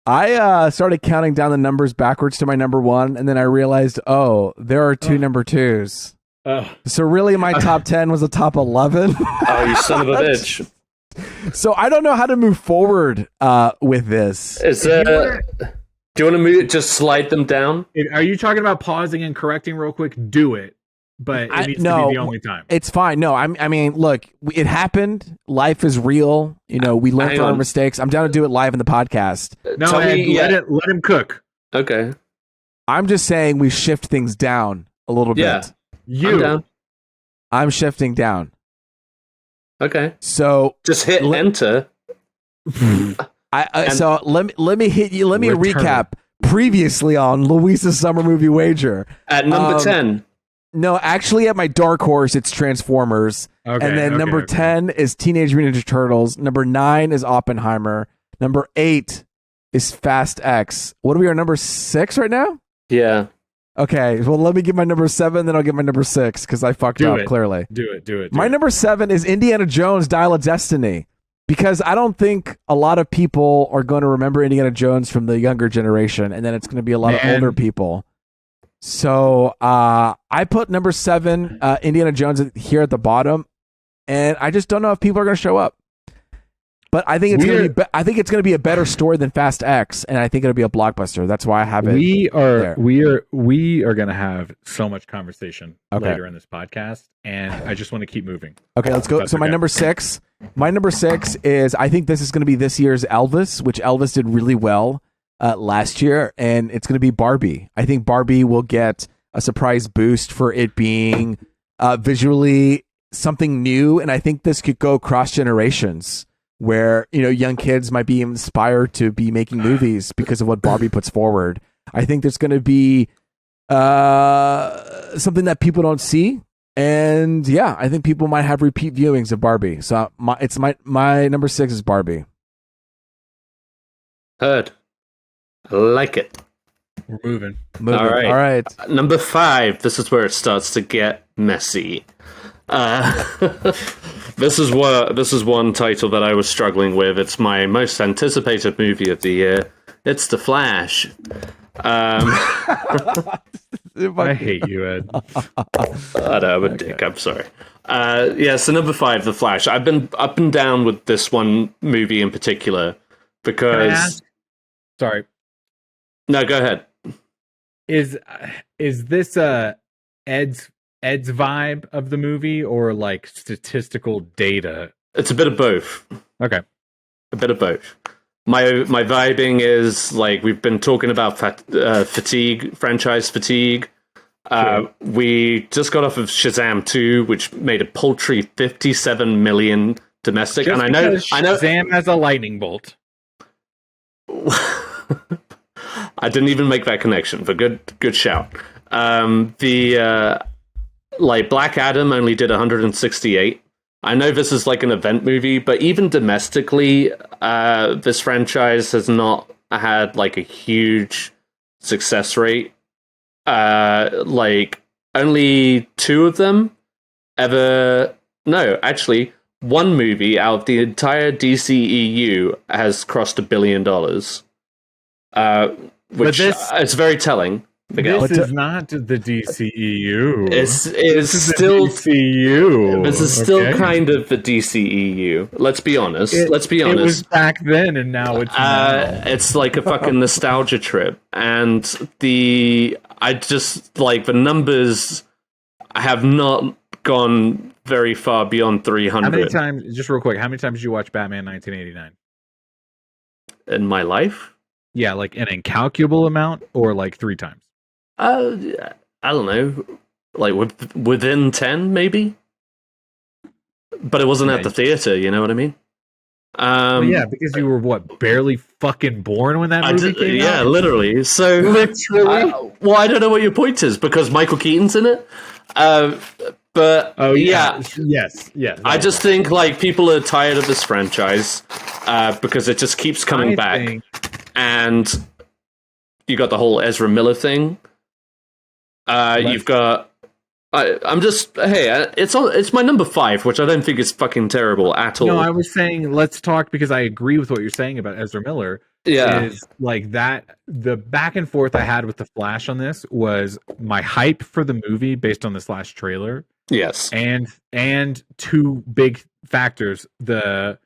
I started counting down the numbers backwards to my number 1, and then I realized, there are 2 number 2s. So really, my top 10 was a top 11. Oh, you son of a bitch! So I don't know how to move forward with this. Do you want to move? Just slide them down. Are you talking about pausing and correcting real quick? Do it, but it needs to be the only time. It's fine. No, I mean, look, it happened. Life is real. You know, we learn from our mistakes. I'm down to do it live in the podcast. No, let him cook. Okay. I'm just saying we shift things down a little bit. I'm shifting down. Okay. So just hit enter. So let me hit you. Let me recap previously on Luis's summer movie wager at number 10. No, actually, at my dark horse, it's Transformers. Okay, and then number 10 is Teenage Mutant Ninja Turtles. Number 9 is Oppenheimer. Number 8 is Fast X. What are we on number 6 right now? Yeah. Okay, well, let me get my number 7, then I'll get my number 6, because I fucked up, clearly. Do it. My number 7 is Indiana Jones, Dial of Destiny, because I don't think a lot of people are going to remember Indiana Jones from the younger generation, and then it's going to be a lot of older people. So I put number 7, Indiana Jones, here at the bottom, and I just don't know if people are going to show up. But I think it's going to be a better story than Fast X, and I think it'll be a blockbuster. That's why I have it. We are going to have so much conversation later in this podcast, and I just want to keep moving. Okay, let's go. So my number 6 is, I think this is going to be this year's Elvis, which Elvis did really well last year, and it's going to be Barbie. I think Barbie will get a surprise boost for it being visually something new, and I think this could go cross generations, where, you know, young kids might be inspired to be making movies because of what Barbie puts forward. I think there's going to be something that people don't see, and yeah, I think people might have repeat viewings of Barbie. So my number 6 is Barbie. Heard. I like it. We're moving. All right. Number 5. This is where it starts to get messy. This is one title that I was struggling with. It's my most anticipated movie of the year. It's The Flash. I hate you, Ed. I know, I'm a dick. I'm sorry. So number 5, The Flash. I've been up and down with this one movie in particular because. Sorry. No, go ahead. Is this Ed's vibe of the movie, or like statistical data? It's a bit of both. Okay. A bit of both. My vibing is, like, we've been talking about franchise fatigue. Sure. We just got off of Shazam 2, which made a paltry 57 million domestic. Just and I know Shazam has a lightning bolt. I didn't even make that connection, but good shout. Black Adam only did 168. I know this is like an event movie, but even domestically, this franchise has not had like a huge success rate. Like only 2 of them ever. No, actually, one movie out of the entire DCEU has crossed $1 billion, which is very telling. This is not the DCEU. It's still DCU. This is still kind of the DCEU. Let's be honest. It was back then, and now it's now. It's like a fucking nostalgia trip, and I just like the numbers have not gone very far beyond 300. How many times? Just real quick, how many times did you watch Batman 1989 in my life? Yeah, like an incalculable amount, or like 3 times. I don't know, like within 10, maybe. But it wasn't at the theater. You know what I mean? Yeah, because you were barely fucking born when that movie came out. Yeah, literally. So literally. I don't know what your point is because Michael Keaton's in it. But yes. I just think like people are tired of this franchise because it just keeps coming back, and you got the whole Ezra Miller thing. You've got. It's my number 5, which I don't think is fucking terrible at all. No, I was saying let's talk because I agree with what you're saying about Ezra Miller. Yeah, is like that. The back and forth I had with the Flash on this was my hype for the movie based on this last trailer. Yes, and 2 big factors: the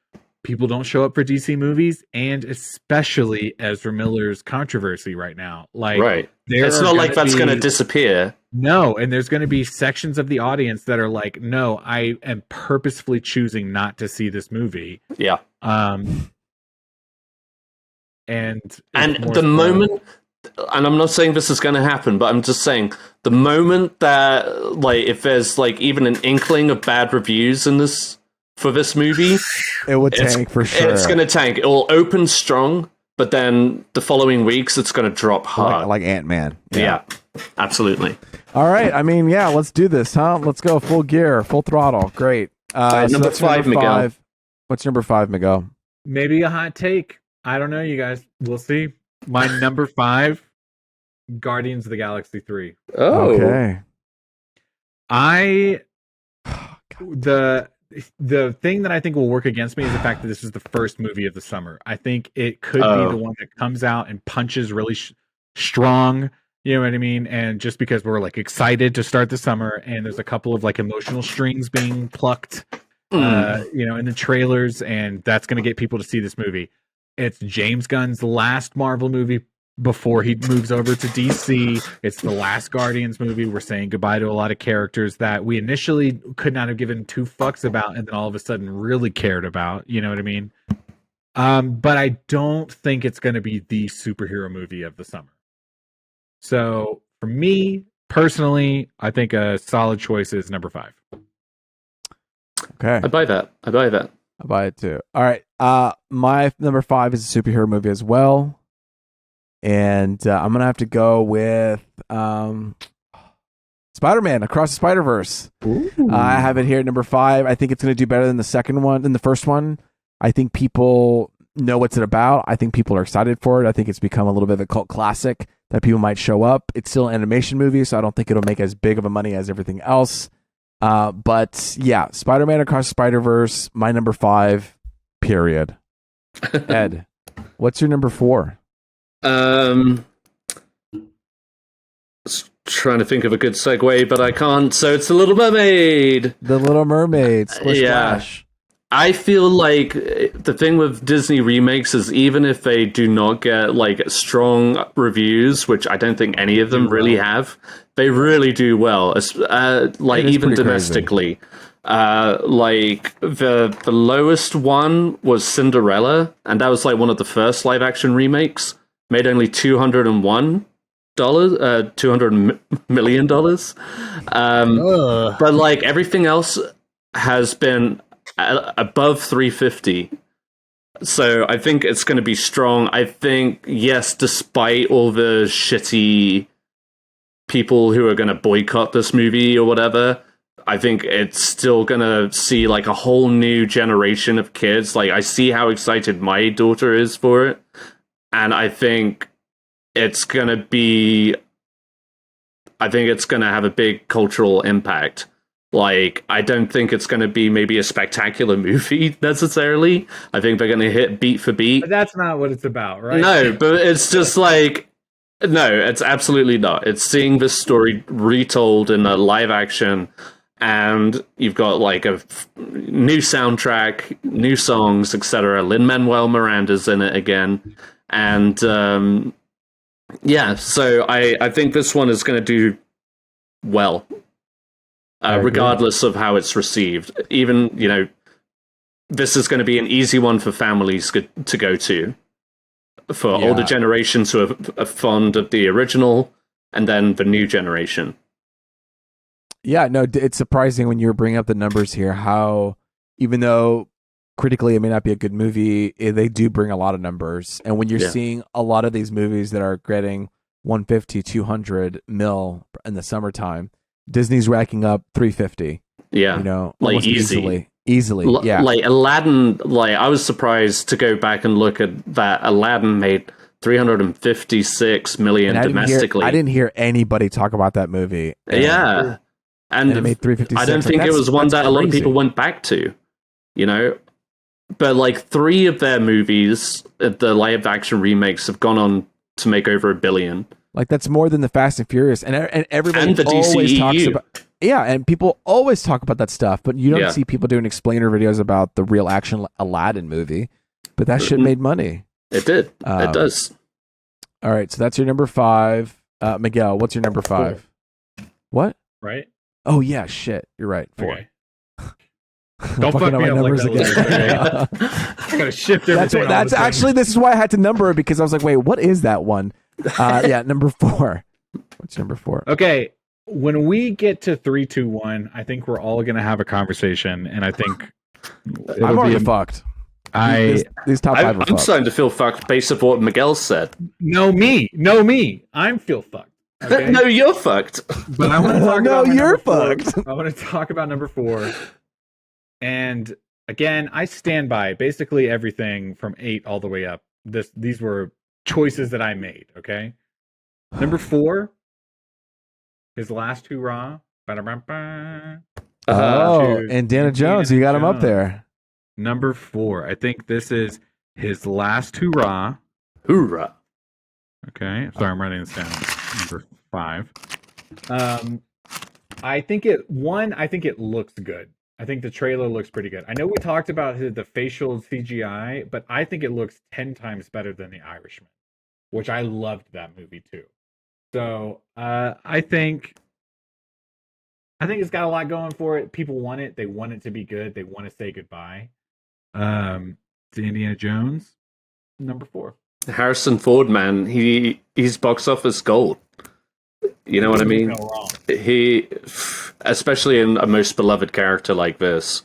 people don't show up for DC movies, and especially Ezra Miller's controversy right now. Like, right. It's not like that's going to disappear. No, and there's going to be sections of the audience that are like, no, I am purposefully choosing not to see this movie. Yeah. And the moment, and I'm not saying this is going to happen, but I'm just saying the moment that, like, if there's like even an inkling of bad reviews in this for this movie, it would tank for sure. It's going to tank. It will open strong, but then the following weeks it's going to drop hard, like Ant-Man. Yeah, absolutely. All right, I mean, yeah, let's do this, huh? Let's go full gear, full throttle. Great. Number 5, Miguel. What's number 5, Miguel? Maybe a hot take. I don't know, you guys. We'll see. My number 5, Guardians of the Galaxy 3. Oh, okay. The thing that I think will work against me is the fact that this is the first movie of the summer. I think it could be the one that comes out and punches really strong. You know what I mean? And just because we're like excited to start the summer, and there's a couple of like emotional strings being plucked, in the trailers, and that's going to get people to see this movie. It's James Gunn's last Marvel movie before he moves over to DC. It's the last Guardians movie. We're saying goodbye to a lot of characters that we initially could not have given 2 fucks about, and then all of a sudden really cared about. You know what I mean? But I don't think it's going to be the superhero movie of the summer. So for me personally, I think a solid choice is number 5. Okay, I buy that. I buy it too. All right, my number 5 is a superhero movie as well, and I'm gonna have to go with Spider-Man Across the Spider-Verse. I have it here at number 5. I think it's gonna do better than the first one. I think people know what's it about. I think people are excited for it. I think it's become a little bit of a cult classic that people might show up. It's still an animation movie, so I don't think it'll make as big of a money as everything else. But yeah, Spider-Man Across the Spider-Verse, my number 5, period. Ed, what's your number 4? Trying to think of a good segue, but I can't. So it's The Little Mermaid. The Little Mermaid. Splish Splash. I feel like the thing with Disney remakes is even if they do not get like strong reviews, which I don't think any of them really have, they really do well. Like even domestically, like the lowest one was Cinderella, and that was like one of the first live action remakes. Made only $201. $200 million. But like everything else has been above 350. So I think it's going to be strong. I think, yes, despite all the shitty people who are going to boycott this movie or whatever, I think it's still going to see like a whole new generation of kids. Like I see how excited my daughter is for it. And I think it's going to have a big cultural impact. Like, I don't think it's going to be maybe a spectacular movie necessarily. I think they're going to hit beat for beat. But that's not what it's about, right? No, but it's just like, no, it's absolutely not. It's seeing this story retold in a live action, and you've got like a new soundtrack, new songs, etc. Lin-Manuel Miranda's in it again, and yeah, so I think this one is going to do well, regardless of how it's received. Even, you know, this is going to be an easy one for families to go to, for older generations who are fond of the original, and then the new generation. Yeah, no, it's surprising when you were bringing up the numbers here, how even though critically it may not be a good movie, they do bring a lot of numbers. And when you're seeing a lot of these movies that are getting 150, 200 mil in the summertime, Disney's racking up 350. Yeah, you know, like easily. Yeah, like Aladdin. Like, I was surprised to go back and look at that. Aladdin made 356 million domestically. I didn't hear anybody talk about that movie. And it made 356. I don't think it was one that a lot of people went back to, you know. But like 3 of their movies, the live action remakes, have gone on to make over $1 billion. Like, that's more than the Fast and Furious, and everybody and the always DCEU. talks about. Yeah, and people always talk about that stuff, but you don't see people doing explainer videos about the real action Aladdin movie. But that shit made money. It did. It does. All right, so that's your number 5. Miguel, what's your number 5? 4. What? Right? Oh yeah, shit. You're right. 4. Okay. Don't fuck me up numbers like that. I gotta shift everything. That's actually, this is why I had to number it, because I was like, wait, what is that one? Yeah, number 4. What's number 4? Okay, when we get to 3, 2, 1, I think we're all gonna have a conversation, and I think I'm already fucked. These top 5 are fucked. I'm starting to feel fucked based on what Miguel said. No me. I'm feel fucked. Okay? No, you're fucked. But I want to talk about you're fucked. I want to talk about number 4. And again, I stand by basically everything from 8 all the way up. These were choices that I made, okay? Number 4, his last hurrah. Indiana Jones. You got him up there. Number 4. I think this is his last hurrah. Hoorah. Okay. Sorry, I'm writing this down. Number 5. I think it looks good. I think the trailer looks pretty good. I know we talked about the facial CGI, but I think it looks 10 times better than The Irishman, which I loved that movie too. So I think it's got a lot going for it. People want it. They want it to be good. They want to say goodbye. To Indiana Jones, number 4. Harrison Ford, man, he's box office gold. You know what I mean? He, especially in a most beloved character like this.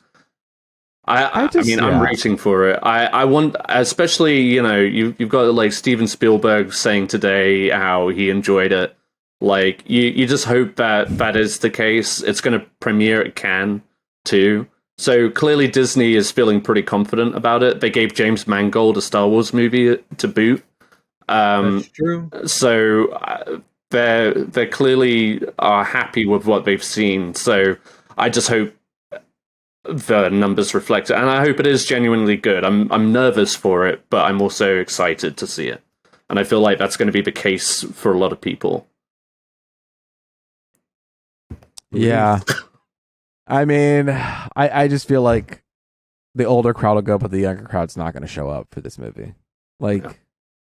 I'm rooting for it. I want, especially, you know, you've got like Steven Spielberg saying today how he enjoyed it. Like, you just hope that is the case. It's going to premiere at Cannes too. So clearly Disney is feeling pretty confident about it. They gave James Mangold a Star Wars movie to boot. That's true. So they clearly are happy with what they've seen. So I just hope the numbers reflect it, and I hope it is genuinely good. I'm nervous for it, but I'm also excited to see it, and I feel like that's going to be the case for a lot of people. Yeah. I mean, I just feel like the older crowd will go, but the younger crowd's not going to show up for this movie. Like,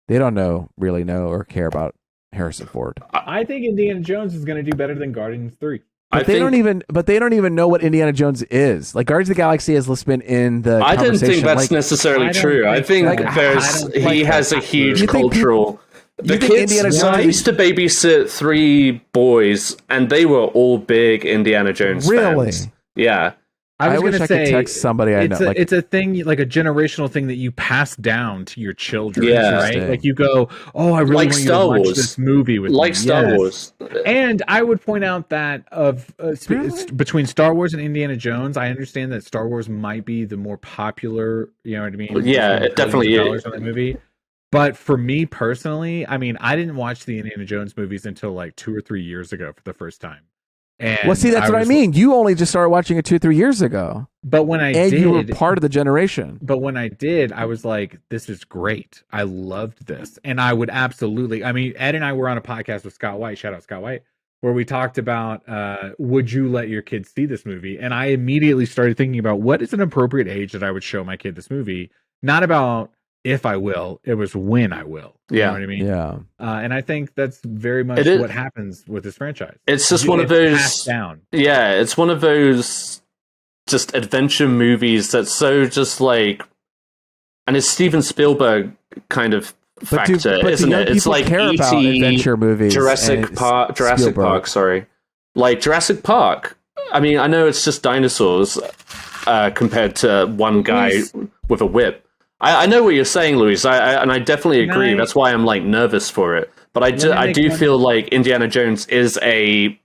they don't really know or care about Harrison Ford. I think Indiana Jones is going to do better than Guardians 3. But they don't even know what Indiana Jones is. Like, Guardians of the Galaxy has been in the I conversation. don't think that's necessarily true. I think he has a huge cultural... The kids, I used to babysit 3 boys, and they were all big Indiana Jones fans. Yeah. I wish I could text somebody I know. It's a thing, like a generational thing that you pass down to your children, Yeah. right? Like, you go, oh, I really Like want you Star to watch Wars. this movie with Like me. Star Yes. Wars. And I would point out that Really? between Star Wars and Indiana Jones, I understand that Star Wars might be the more popular, you know what I mean? Yeah, it definitely dollars is. on that movie. But for me personally, I mean, I didn't watch the Indiana Jones movies until like 2 or 3 years ago for the first time. And Well, see, that's what I mean. You only just started watching it 2-3 years ago. But when I and did, you were part of the generation. But when I did, I was like, this is great. I loved this. And I would absolutely, I mean, Ed and I were on a podcast with Scott White, shout out Scott White, where we talked about, would you let your kids see this movie? And I immediately started thinking about what is an appropriate age that I would show my kid this movie? Not about if I will, it was when I will. You know what I mean? Yeah. And I think that's very much what happens with this franchise. It's just one of those down. Yeah, it's one of those just adventure movies that's so just like, and it's Steven Spielberg kind of factor, isn't it? It's like E.T., adventure movies, Jurassic Park, sorry. Like Jurassic Park. I mean, I know it's just dinosaurs compared to one guy with a whip. I know what you're saying, Luis, and I definitely agree. That's why I'm like nervous for it. But I do feel like Indiana Jones is a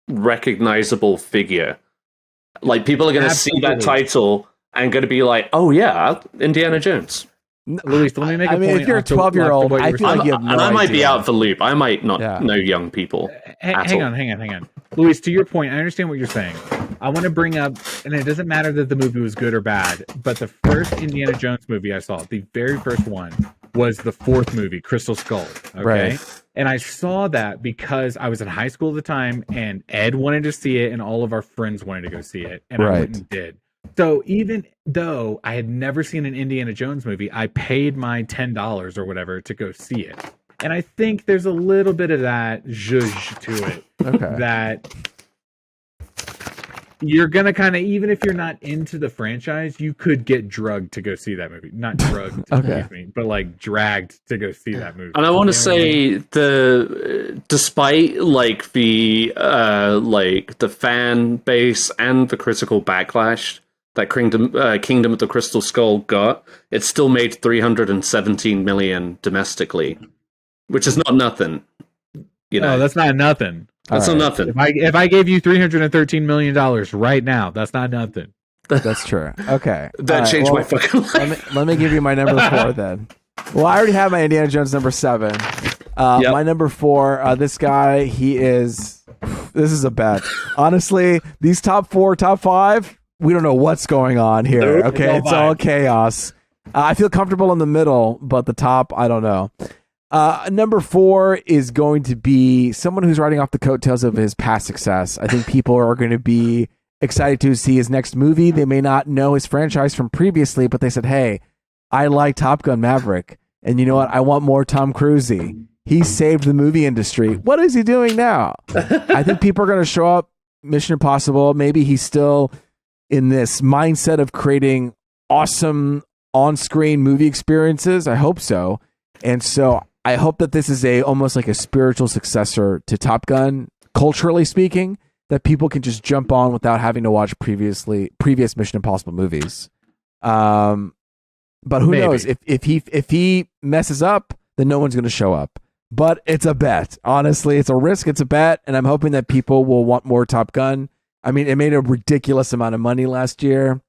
recognizable figure. Like people are going to see that title and going to be like, "Oh yeah, Indiana Jones." Luis, let me make a point. If you're a 12-year-old, I feel like you have no and I might idea. be out of the loop. I might not know young people. Hang on. Luis, to your point, I understand what you're saying. I want to bring up, and it doesn't matter that the movie was good or bad, but the first Indiana Jones movie I saw, the very first one, was the fourth movie, Crystal Skull. Okay. Right. And I saw that because I was in high school at the time, and Ed wanted to see it, and all of our friends wanted to go see it, and I went and did. So even though I had never seen an Indiana Jones movie, I paid my $10 or whatever to go see it. And I think there's a little bit of that zhuzh to it. That you're going to kind of, even if you're not into the franchise, you could get drugged to go see that movie. Not drugged, excuse me, but like dragged to go see that movie. And I want to say despite like the fan base and the critical backlash that Kingdom of the Crystal Skull got, it still made $317 million domestically, which is not nothing. You know, that's not nothing. That's not nothing. If I gave you $313 million right now, that's not nothing. That's true. Okay. That changed my fucking life. Let me give you my number 4 then. Well, I already have my Indiana Jones number 7. My number 4, this guy, this is a bet. Honestly, these top 4, top 5, we don't know what's going on here. Okay, it's all chaos. I feel comfortable in the middle, but the top, I don't know. Number 4 is going to be someone who's riding off the coattails of his past success. I think people are going to be excited to see his next movie. They may not know his franchise from previously, but they said, hey, I like Top Gun Maverick. And you know what? I want more Tom Cruise. He saved the movie industry. What is he doing now? I think people are going to show up. Mission Impossible. Maybe he's still in this mindset of creating awesome on-screen movie experiences. I hope so. And so I hope that this is almost like a spiritual successor to Top Gun, culturally speaking, that people can just jump on without having to watch previous Mission Impossible movies. But who knows? If he messes up, then no one's going to show up. But it's a bet. Honestly, it's a risk. It's a bet. And I'm hoping that people will want more Top Gun. I mean, it made a ridiculous amount of money last year.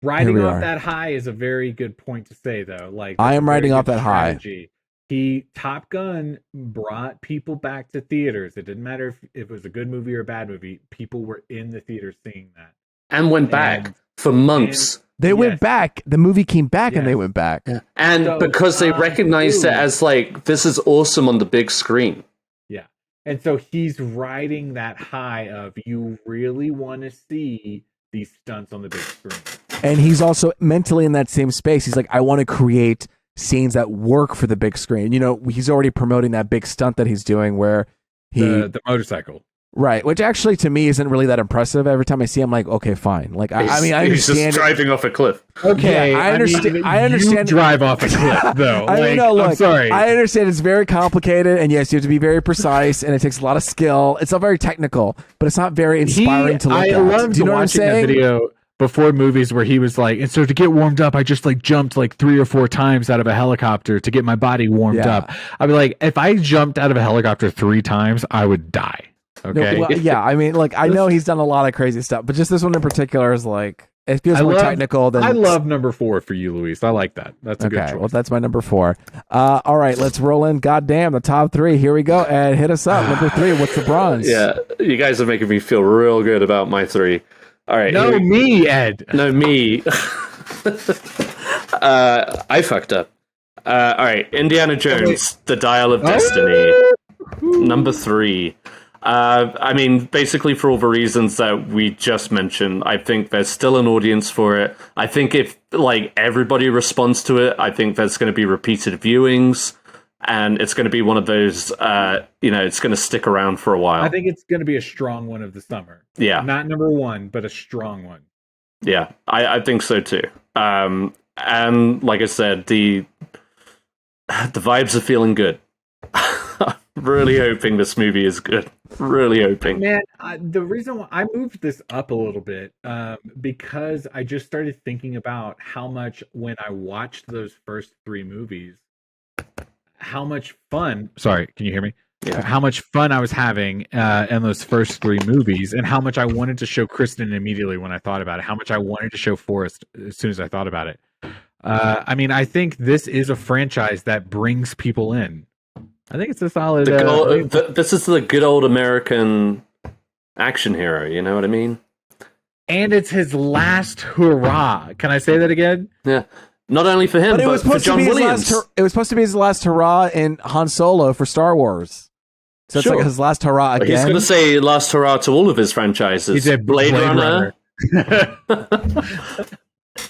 Riding off that high is a very good point to say, though. Like, I am riding off that strategy. High. Top Gun brought people back to theaters. It didn't matter if it was a good movie or a bad movie. People were in the theaters seeing that. And went back for months. They went back. The movie came back and they went back. Yeah. And because they recognized it as like, this is awesome on the big screen. Yeah. And so he's riding that high of, you really want to see these stunts on the big screen. And he's also mentally in that same space. He's like, I want to create scenes that work for the big screen. You know, he's already promoting that big stunt that he's doing where the motorcycle. Right, which actually to me isn't really that impressive. Every time I see him, I'm like, okay, fine. Like, I mean, I understand. He's just driving off a cliff. Okay, yeah, I understand. I understand. You drive off a cliff, though. I mean, no, look, I'm sorry. I understand it's very complicated, and yes, you have to be very precise, and it takes a lot of skill. It's not very technical, but it's not very inspiring to look at. I loved Do you know watching what I'm saying? the video before movies where he was like, and so to get warmed up, I just like jumped like 3 or 4 times out of a helicopter to get my body warmed up. I'd be like, if I jumped out of a helicopter 3 times, I would die. Okay. No, well, yeah, I mean, like, I know he's done a lot of crazy stuff, but just this one in particular is like, It feels more technical than. I love number 4 for you, Luis. I like that. That's a good choice. Well, that's my number 4. All right, let's roll in. Goddamn, the top 3. Here we go. And hit us up. Number 3. What's the bronze? Yeah, you guys are making me feel real good about my 3. All right. No, me, Ed. No, me. I fucked up. All right, Indiana Jones, The Dial of Destiny, number 3. I mean, basically for all the reasons that we just mentioned, I think there's still an audience for it. I think if everybody responds to it, I think there's going to be repeated viewings, and it's going to be one of those, it's going to stick around for a while. I think it's going to be a strong one of the summer. Yeah. Not number 1, but a strong one. Yeah, I think so too. And like I said, the vibes are feeling good. Really hoping this movie is good. Really hoping. Man, the reason why I moved this up a little bit, because I just started thinking about how much, when I watched those first 3 movies, how much fun. Sorry, can you hear me? Yeah. How much fun I was having in those first 3 movies, and how much I wanted to show Kristen immediately when I thought about it. How much I wanted to show Forrest as soon as I thought about it. I mean, I think this is a franchise that brings people in. I think it's a solid. This is the good old American action hero. You know what I mean? And it's his last hurrah. Can I say that again? Yeah. Not only for him, but for John Williams. It was supposed to be his last hurrah in Han Solo for Star Wars. So it's like his last hurrah again. He's going to say last hurrah to all of his franchises. He did Blade Runner.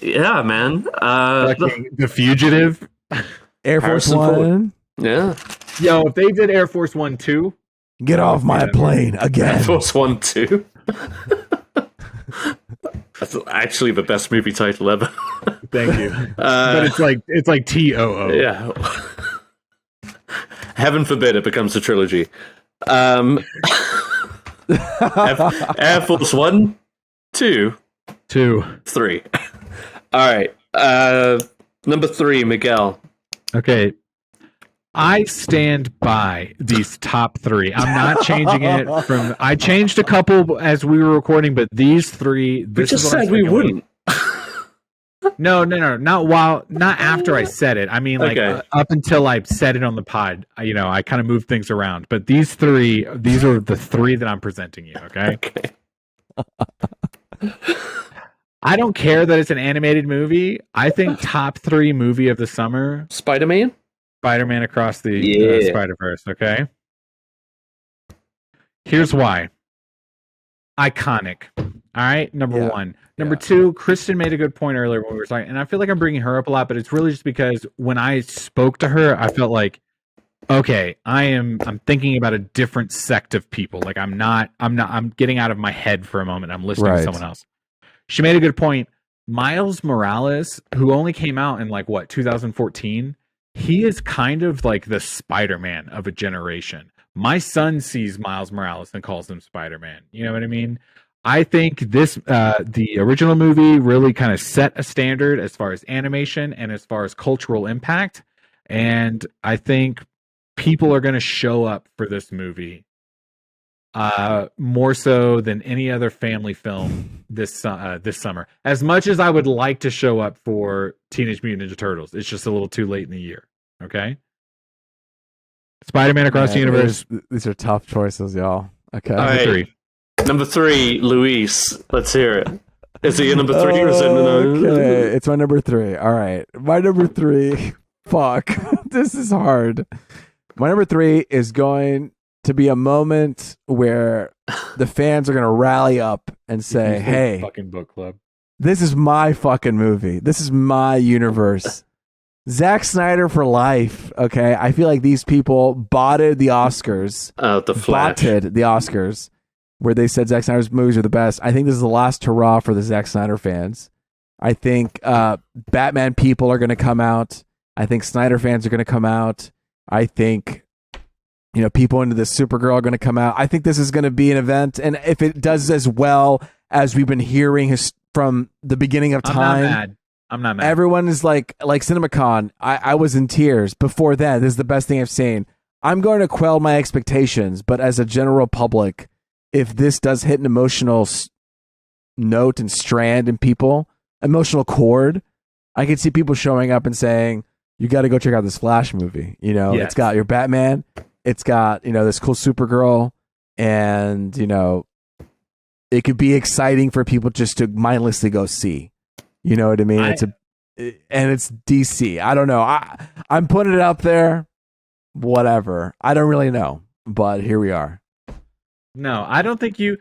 Yeah, man. The Fugitive. Air Force One. Yeah. Yo, if they did Air Force 1 too. Get off my plane again. Air Force 1 2. That's actually the best movie title ever. Thank you. But it's like TOO. Yeah. Heaven forbid it becomes a trilogy. Air Force 1, 2, 3. All right. Number 3, Miguel. Okay. I stand by these top 3. I'm not changing it from. I changed a couple as we were recording, but these 3. We just said we wouldn't. No, not after I said it. I mean, up until I said it on the pod, I kind of moved things around. But these are the 3 that I'm presenting you. Okay. I don't care that it's an animated movie. I think top 3 movie of the summer: Spider-Man Across the Spider-Verse. Okay. Here's why. Iconic. All right. Number 1. Number 2, Kristen made a good point earlier when we were talking, and I feel like I'm bringing her up a lot, but it's really just because when I spoke to her, I felt like, okay, I'm thinking about a different sect of people. Like I'm getting out of my head for a moment. I'm listening to someone else. She made a good point. Miles Morales, who only came out in 2014, he is kind of like the Spider-Man of a generation. My son sees Miles Morales and calls him Spider-Man. You know what I mean? I think this, the original movie really kind of set a standard as far as animation and as far as cultural impact. And I think people are going to show up for this movie more so than any other family film this summer. As much as I would like to show up for Teenage Mutant Ninja Turtles, it's just a little too late in the year. Okay. Spider-Man Across the Universe. These are tough choices, y'all. Okay. All right. Number 3, Luis. Let's hear it. Is it your number 3 or is it Okay, it's my number 3. All right. My number 3. Fuck. This is hard. My number 3 is going to be a moment where the fans are going to rally up and say, hey, fucking book club. This is my fucking movie. This is my universe. Zack Snyder for life. Okay. I feel like these people botted the Oscars. The Flash. Botted the Oscars where they said Zack Snyder's movies are the best. I think this is the last hurrah for the Zack Snyder fans. I think Batman people are going to come out. I think Snyder fans are going to come out. I think people into this Supergirl are going to come out. I think this is going to be an event, and if it does as well as we've been hearing from the beginning of time, I'm not mad. Everyone is like CinemaCon. I was in tears before that. This is the best thing I've seen. I'm going to quell my expectations, but as a general public, if this does hit an emotional note and strand in people, emotional chord. I could see people showing up and saying, you got to go check out this Flash movie. You know, Yes. It's got your Batman. It's got, you know, this cool Supergirl. And, you know, it could be exciting for people just to mindlessly go see. You know what I mean? And it's DC. I don't know. I'm putting it out there. Whatever. I don't really know. But here we are. No, I don't think you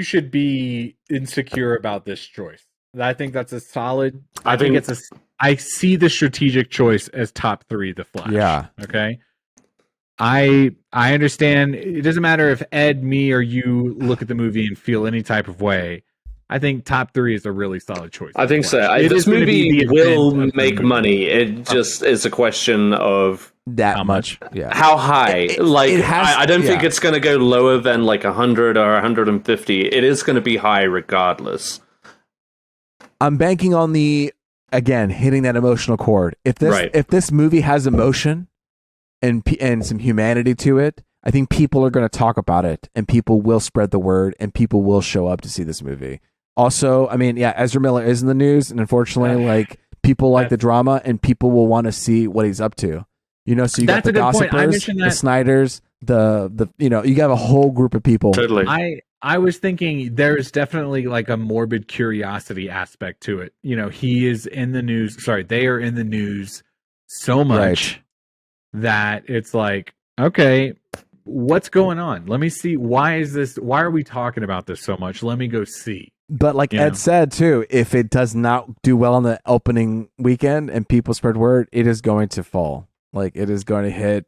should be insecure about this choice. I think that's a solid. I see the strategic choice as top 3, The Flash. Yeah. Okay. I understand. It doesn't matter if Ed, me, or you look at the movie and feel any type of way. I think top 3 is a really solid choice. I think so. This movie will make money. It just is a question of that much. Yeah. How high? I don't think it's going to go lower than like 100 or 150. It is going to be high regardless. I'm banking on hitting that emotional chord. If this movie has emotion and some humanity to it, I think people are going to talk about it, and people will spread the word, and people will show up to see this movie. Also, I mean, Ezra Miller is in the news, and unfortunately, like, people like the drama, and people will want to see what he's up to. You know, so you got the gossipers, the Snyders, the you know, you got a whole group of people. Totally. I was thinking there's definitely like a morbid curiosity aspect to it. You know, he is in the news. Sorry, they are in the news so much that it's like, okay, what's going on? Let me see. Why are we talking about this so much? Let me go see. But like Ed said too, if it does not do well on the opening weekend and people spread word, it is going to fall. Like, it is going to hit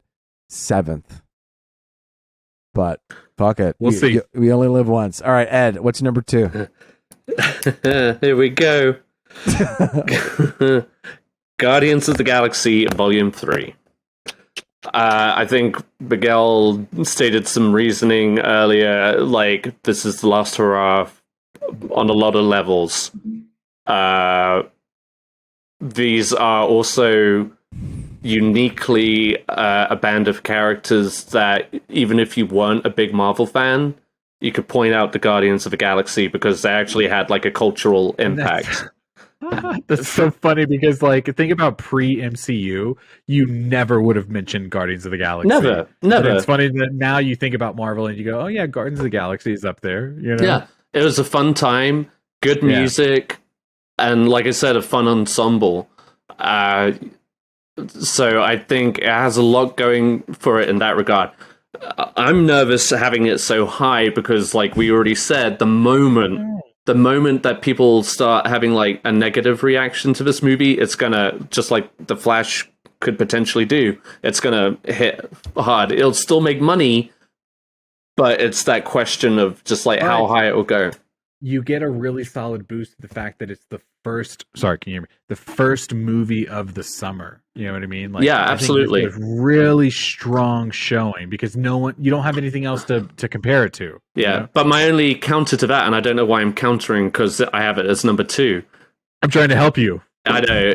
7th. But fuck it. We'll see. We only live once. All right, Ed, what's number 2? Here we go. Guardians of the Galaxy Volume 3. I think Miguel stated some reasoning earlier, like, this is the last hurrah on a lot of levels. These are also uniquely a band of characters that, even if you weren't a big Marvel fan, you could point out the Guardians of the Galaxy because they actually had like a cultural impact. That's so funny because, like, think about pre-MCU, you never would have mentioned Guardians of the Galaxy. Never. And it's funny that now you think about Marvel and you go, oh yeah, Guardians of the Galaxy is up there. You know? Yeah, it was a fun time, good music, and like I said, a fun ensemble. So I think it has a lot going for it in that regard. I'm nervous having it so high because, like we already said, the moment that people start having like a negative reaction to this movie, it's gonna, just like The Flash could potentially do, it's gonna hit hard. It'll still make money, but it's that question of just like how high it will go. You get a really solid boost to the fact that it's the first. Sorry, can you hear me? The first movie of the summer. You know what I mean? Like, yeah, absolutely. I think it's a really strong showing because you don't have anything else to compare it to. Yeah, you know? But my only counter to that, and I don't know why I'm countering because I have it as number 2. I'm trying to help you. I know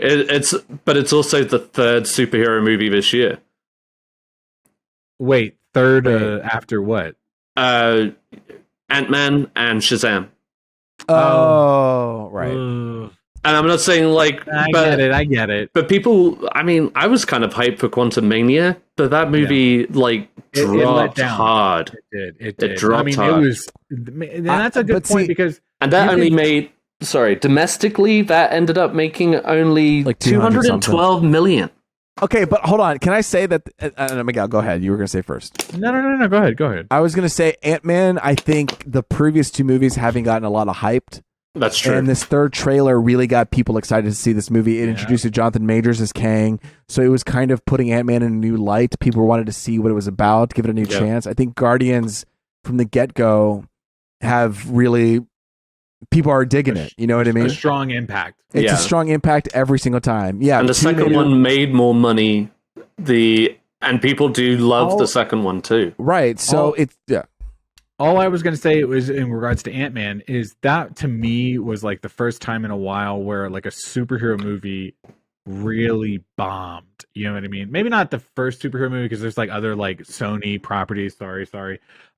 but it's also the third superhero movie this year. Wait, third after what? Ant-Man and Shazam. Oh, right. And I'm not saying like I get it. But people, I mean, I was kind of hyped for Quantumania, but that movie dropped hard. It did. Dropped hard. It was, and that's a good point because that only made domestically that ended up making only like 212 million. Okay, but hold on. Can I say that? Miguel, go ahead. You were going to say first. No. Go ahead. I was going to say Ant-Man. I think the previous 2 movies haven't gotten a lot of hyped. That's true. And this third trailer really got people excited to see this movie. It introduced Jonathan Majors as Kang, so it was kind of putting Ant-Man in a new light. People wanted to see what it was about, give it a new chance. I think Guardians from the get-go have really... People are digging it. You know what I mean? A strong impact. It's a strong impact every single time. Yeah. And the second one made more money. And people do love the second one too. Right. So all I was going to say was in regards to Ant-Man is that to me was like the first time in a while where like a superhero movie really bombed. You know what I mean? Maybe not the first superhero movie because there's like other like Sony properties. Sorry.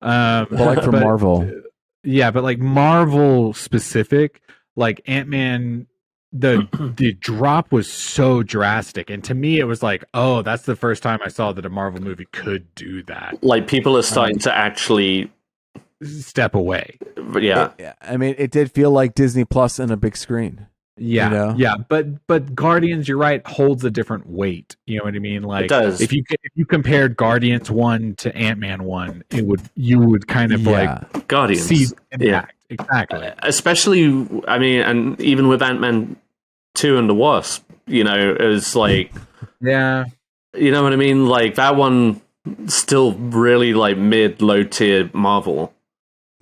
Well, like for Marvel. Yeah, but like Marvel specific, like Ant-Man, the drop was so drastic, and to me it was like, oh, that's the first time I saw that a Marvel movie could do that. Like people are starting to actually step away. Yeah. I mean, it did feel like Disney Plus in a big screen. Yeah, you know? Yeah, but Guardians, you're right, holds a different weight. You know what I mean? Like, it does. If you compared Guardians 1 to Ant-Man 1, you would kind of like Guardians see impact. Exactly. Especially, I mean, and even with Ant-Man 2 and the Wasp, you know, it was like, yeah, you know what I mean? Like that one still really like low tier Marvel.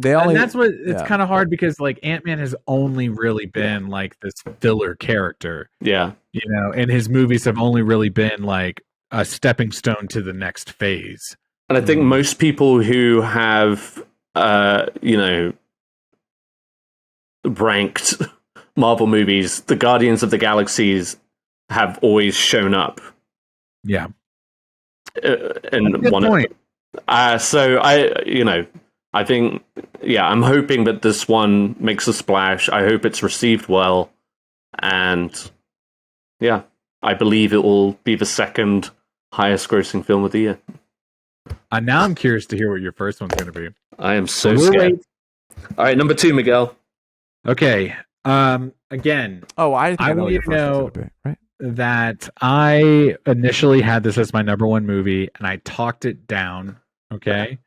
And that's what it's kind of hard because like Ant-Man has only really been like this filler character. Yeah. You know, and his movies have only really been like a stepping stone to the next phase. And I think most people who have, you know, ranked Marvel movies, the Guardians of the Galaxies have always shown up. Yeah. And one point. So I think, I'm hoping that this one makes a splash. I hope it's received well. And I believe it will be the second highest grossing film of the year. Now I'm curious to hear what your first one's going to be. I am so scared. All right, number 2, Miguel. Okay. Again. Oh, I want you to know that I initially had this as my number 1 movie, and I talked it down. Okay.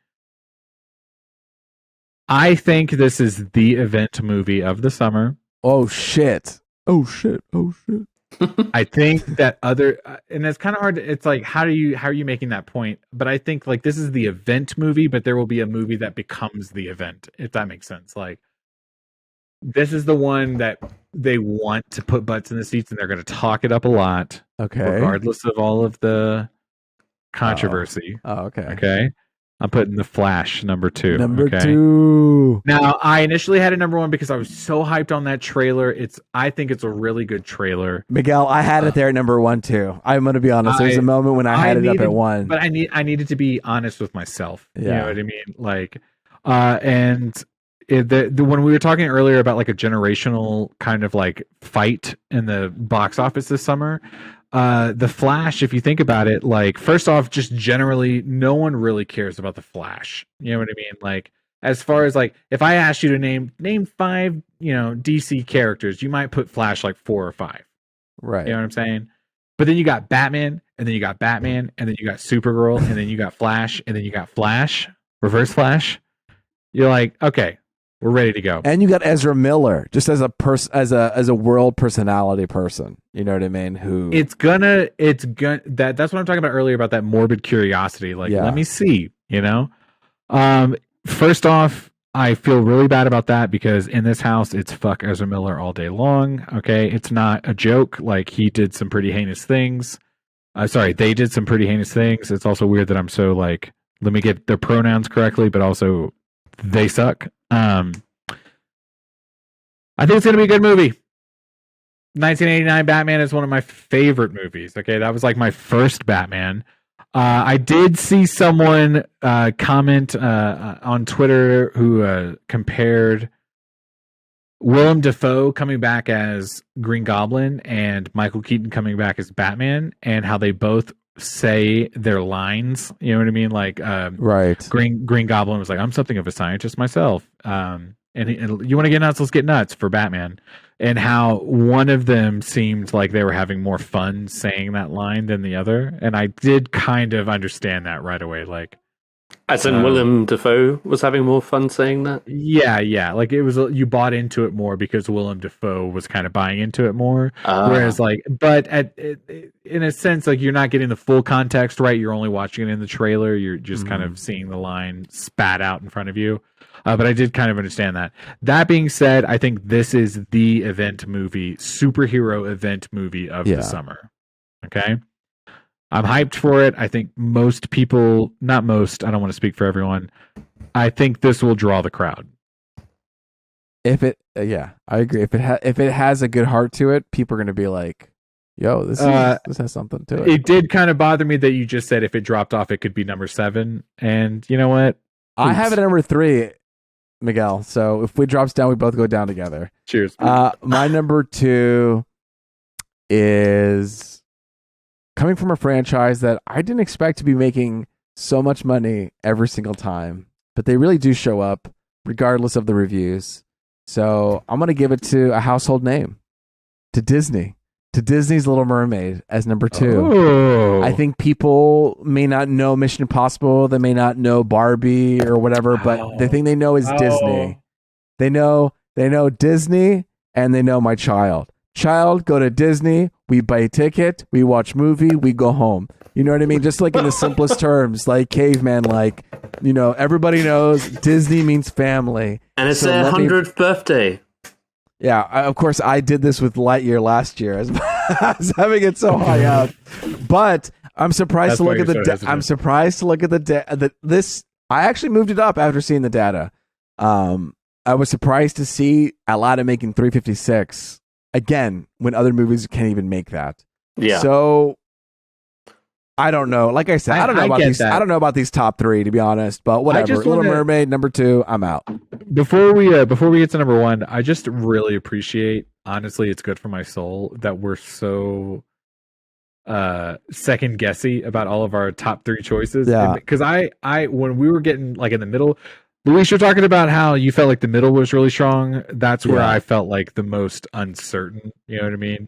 I think this is the event movie of the summer. Oh shit! I think that and it's kind of hard. It's like, how are you making that point? But I think like this is the event movie, but there will be a movie that becomes the event, if that makes sense. Like this is the one that they want to put butts in the seats, and they're going to talk it up a lot, regardless of all of the controversy. Okay. I'm putting The Flash number 2. Number 2. Now, I initially had it number 1 because I was so hyped on that trailer. I think it's a really good trailer. Miguel, I had it there at number 1 too. I'm going to be honest. There was a moment when I had it up at 1. But I needed to be honest with myself. Yeah. You know what I mean? Like, and when we were talking earlier about like a generational kind of like fight in the box office this summer, The Flash, if you think about it, like first off, just generally, no one really cares about The Flash. You know what I mean? Like as far as like, if I asked you to name 5, DC characters, you might put Flash like 4 or 5. Right. You know what I'm saying? But then you got Batman, and then you got Batman, and then you got Supergirl, and then you got Flash, and then you got Flash, Reverse Flash. You're like, okay, we're ready to go. And you got Ezra Miller, just as a world personality person. You know what I mean? That's what I'm talking about earlier about that morbid curiosity. Like, let me see, First off, I feel really bad about that because in this house, it's fuck Ezra Miller all day long. Okay. It's not a joke. Like he did some pretty heinous things. They did some pretty heinous things. It's also weird that I'm so like, let me get their pronouns correctly, but also they suck. I think it's going to be a good movie. 1989 Batman is one of my favorite movies. Okay, that was like my first Batman. I did see someone comment on Twitter who compared Willem Dafoe coming back as Green Goblin and Michael Keaton coming back as Batman, and how they both say their lines. You know what I mean? Like, right. Green Goblin was like, "I'm something of a scientist myself." And you want to get nuts? Let's get nuts for Batman. And how one of them seemed like they were having more fun saying that line than the other. And I did kind of understand that right away. Like, as in Willem Dafoe was having more fun saying that? Yeah. Like it was, you bought into it more because Willem Dafoe was kind of buying into it more. Whereas like, but in a sense, like you're not getting the full context, right? You're only watching it in the trailer. You're just kind of seeing the line spat out in front of you. But I did kind of understand that. That being said, I think this is the superhero event movie of the summer. Okay. I'm hyped for it. I think most people, not most, I don't want to speak for everyone. I think this will draw the crowd. I agree. If it has a good heart to it, people are going to be like, yo, this has something to it. It did kind of bother me that you just said if it dropped off, it could be number 7. And you know what? I have it at number 3. Miguel. So if we drops down, we both go down together. Cheers. My number 2 is coming from a franchise that I didn't expect to be making so much money every single time, but they really do show up regardless of the reviews. So I'm going to give it to a household name, to Disney, to Disney's Little Mermaid as number 2. Oh. I think people may not know Mission Impossible. They may not know Barbie or whatever, but the thing they know is Disney. They know Disney, and they know my child. Child, go to Disney. We buy a ticket. We watch movie. We go home. You know what I mean? Just like in the simplest terms, like caveman, like, everybody knows Disney means family. And it's their 100th birthday. Yeah, of course, I did this with Lightyear last year. I was having it so high up, but I'm surprised to look at the. I'm surprised to look at this. I actually moved it up after seeing the data. I was surprised to see Aladdin making 356 again when other movies can't even make that. Yeah. So I don't know. Like I said, I don't know about these. I don't know about these top 3, to be honest. But whatever. Little Mermaid number 2. I'm out. Before we get to number 1, I just really appreciate. Honestly, it's good for my soul that we're so second guessy about all of our top 3 choices. Yeah. Because I when we were getting like in the middle, Luis, you're talking about how you felt like the middle was really strong. That's where I felt like the most uncertain. You know what I mean?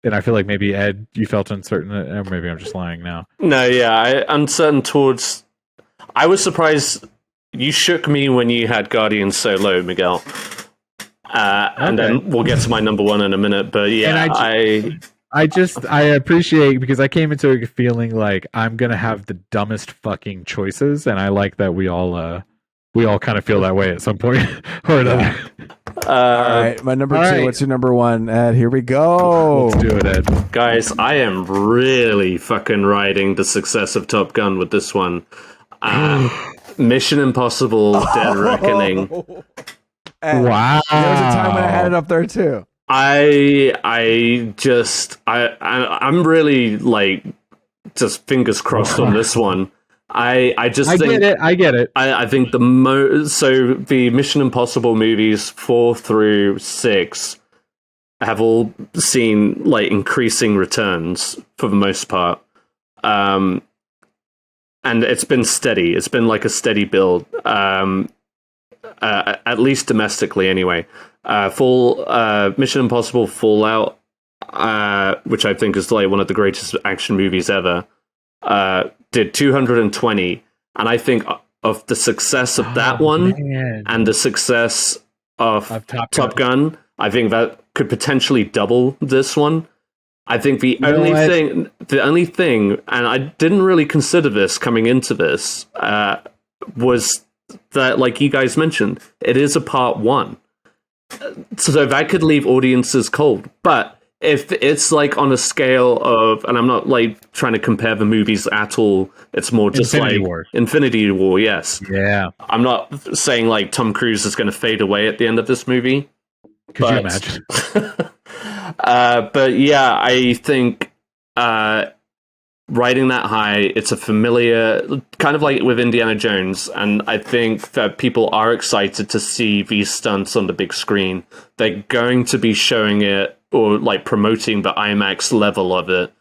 And I feel like maybe Ed, you felt uncertain, or maybe I'm just lying now. No, yeah, uncertain towards. I was surprised. You shook me when you had Guardians so low, Miguel. And then we'll get to my number 1 in a minute. But yeah, I appreciate, because I came into it feeling like I'm gonna have the dumbest fucking choices, and I like that we all kind of feel that way at some point or another. All right, my number 2. Right. What's your number 1, Ed? Here we go. Let's do it, Ed. Guys, I am really fucking riding the success of Top Gun with this one. Mission Impossible: Dead Reckoning. Wow. There was a time when I had it up there too. I'm really like just fingers crossed on this one. I get it. I think the Mission Impossible movies 4 through 6 have all seen like increasing returns for the most part. And it's been steady. It's been like a steady build. At least domestically anyway. Mission Impossible Fallout, which I think is like one of the greatest action movies ever, did 220, and I think of the success of that one and the success of Top Gun, I think that could potentially double this one. I think the only thing, and I didn't really consider this coming into this, was that, like you guys mentioned, it is a part 1. So that could leave audiences cold. But if it's like on a scale of, and I'm not like trying to compare the movies at all, it's more just Infinity War, yes. Yeah. I'm not saying like Tom Cruise is going to fade away at the end of this movie. Could you imagine? But yeah, I think riding that high, it's a familiar, kind of like with Indiana Jones, and I think that people are excited to see these stunts on the big screen. They're going to be showing it or like promoting the IMAX level of it.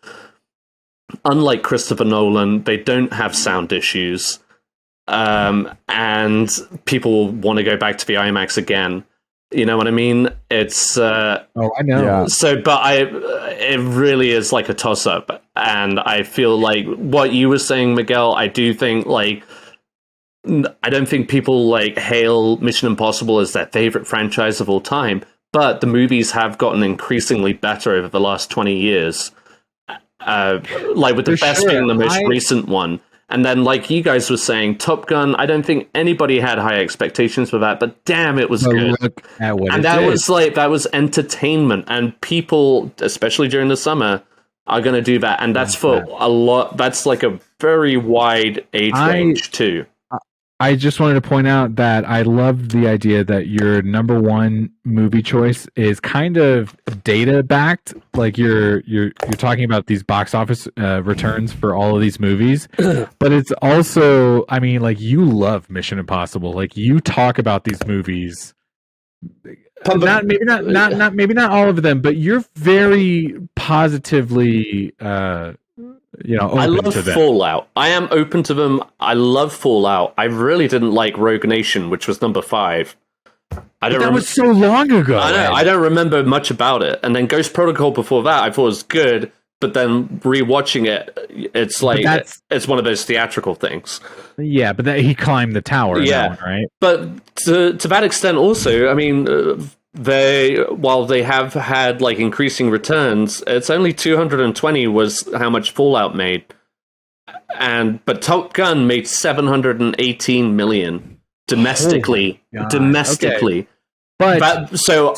Unlike Christopher Nolan, they don't have sound issues, and people want to go back to the IMAX again. You know what I mean? It's I know. Yeah. So, but it really is like a toss up, and I feel like what you were saying, Miguel. I do think like I don't think people like hail Mission Impossible as their favorite franchise of all time, but the movies have gotten increasingly better over the last 20 years. Like with the best being the most recent one. And then, like you guys were saying, Top Gun, I don't think anybody had high expectations for that, but damn, it was good. And that was entertainment. And people, especially during the summer, are going to do that. And that's for a lot. That's like a very wide age range, too. I just wanted to point out that I love the idea that your number one movie choice is kind of data backed. Like you're talking about these box office returns for all of these movies, but it's also, I mean, like you love Mission Impossible. Like you talk about these movies. Maybe not all of them, but you're very positively open I love to them. Fallout. I am open to them. I love Fallout. I really didn't like Rogue Nation, which was number 5. That was so long ago. I know. I don't remember much about it. And then Ghost Protocol before that, I thought was good, but then rewatching it, it's like it's one of those theatrical things. Yeah, but he climbed the tower. Yeah, one, right. But to that extent, also, I mean. While they have had like increasing returns, it's only 220 was how much Fallout made, but Top Gun made 718 million domestically. Okay. So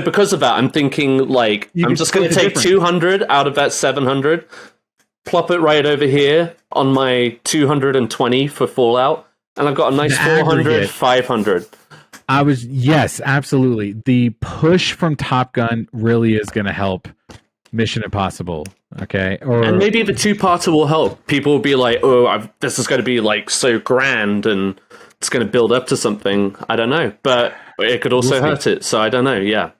because of that, I'm thinking like I'm just going to take 200 out of that 700, plop it right over here on my 220 for Fallout, and I've got a nice 400, 500. Yes, absolutely. The push from Top Gun really is going to help Mission Impossible. Okay, and maybe the 2-parter will help. People will be like, "Oh, this is going to be like so grand, and it's going to build up to something." I don't know, but it could also hurt it. So I don't know. Yeah,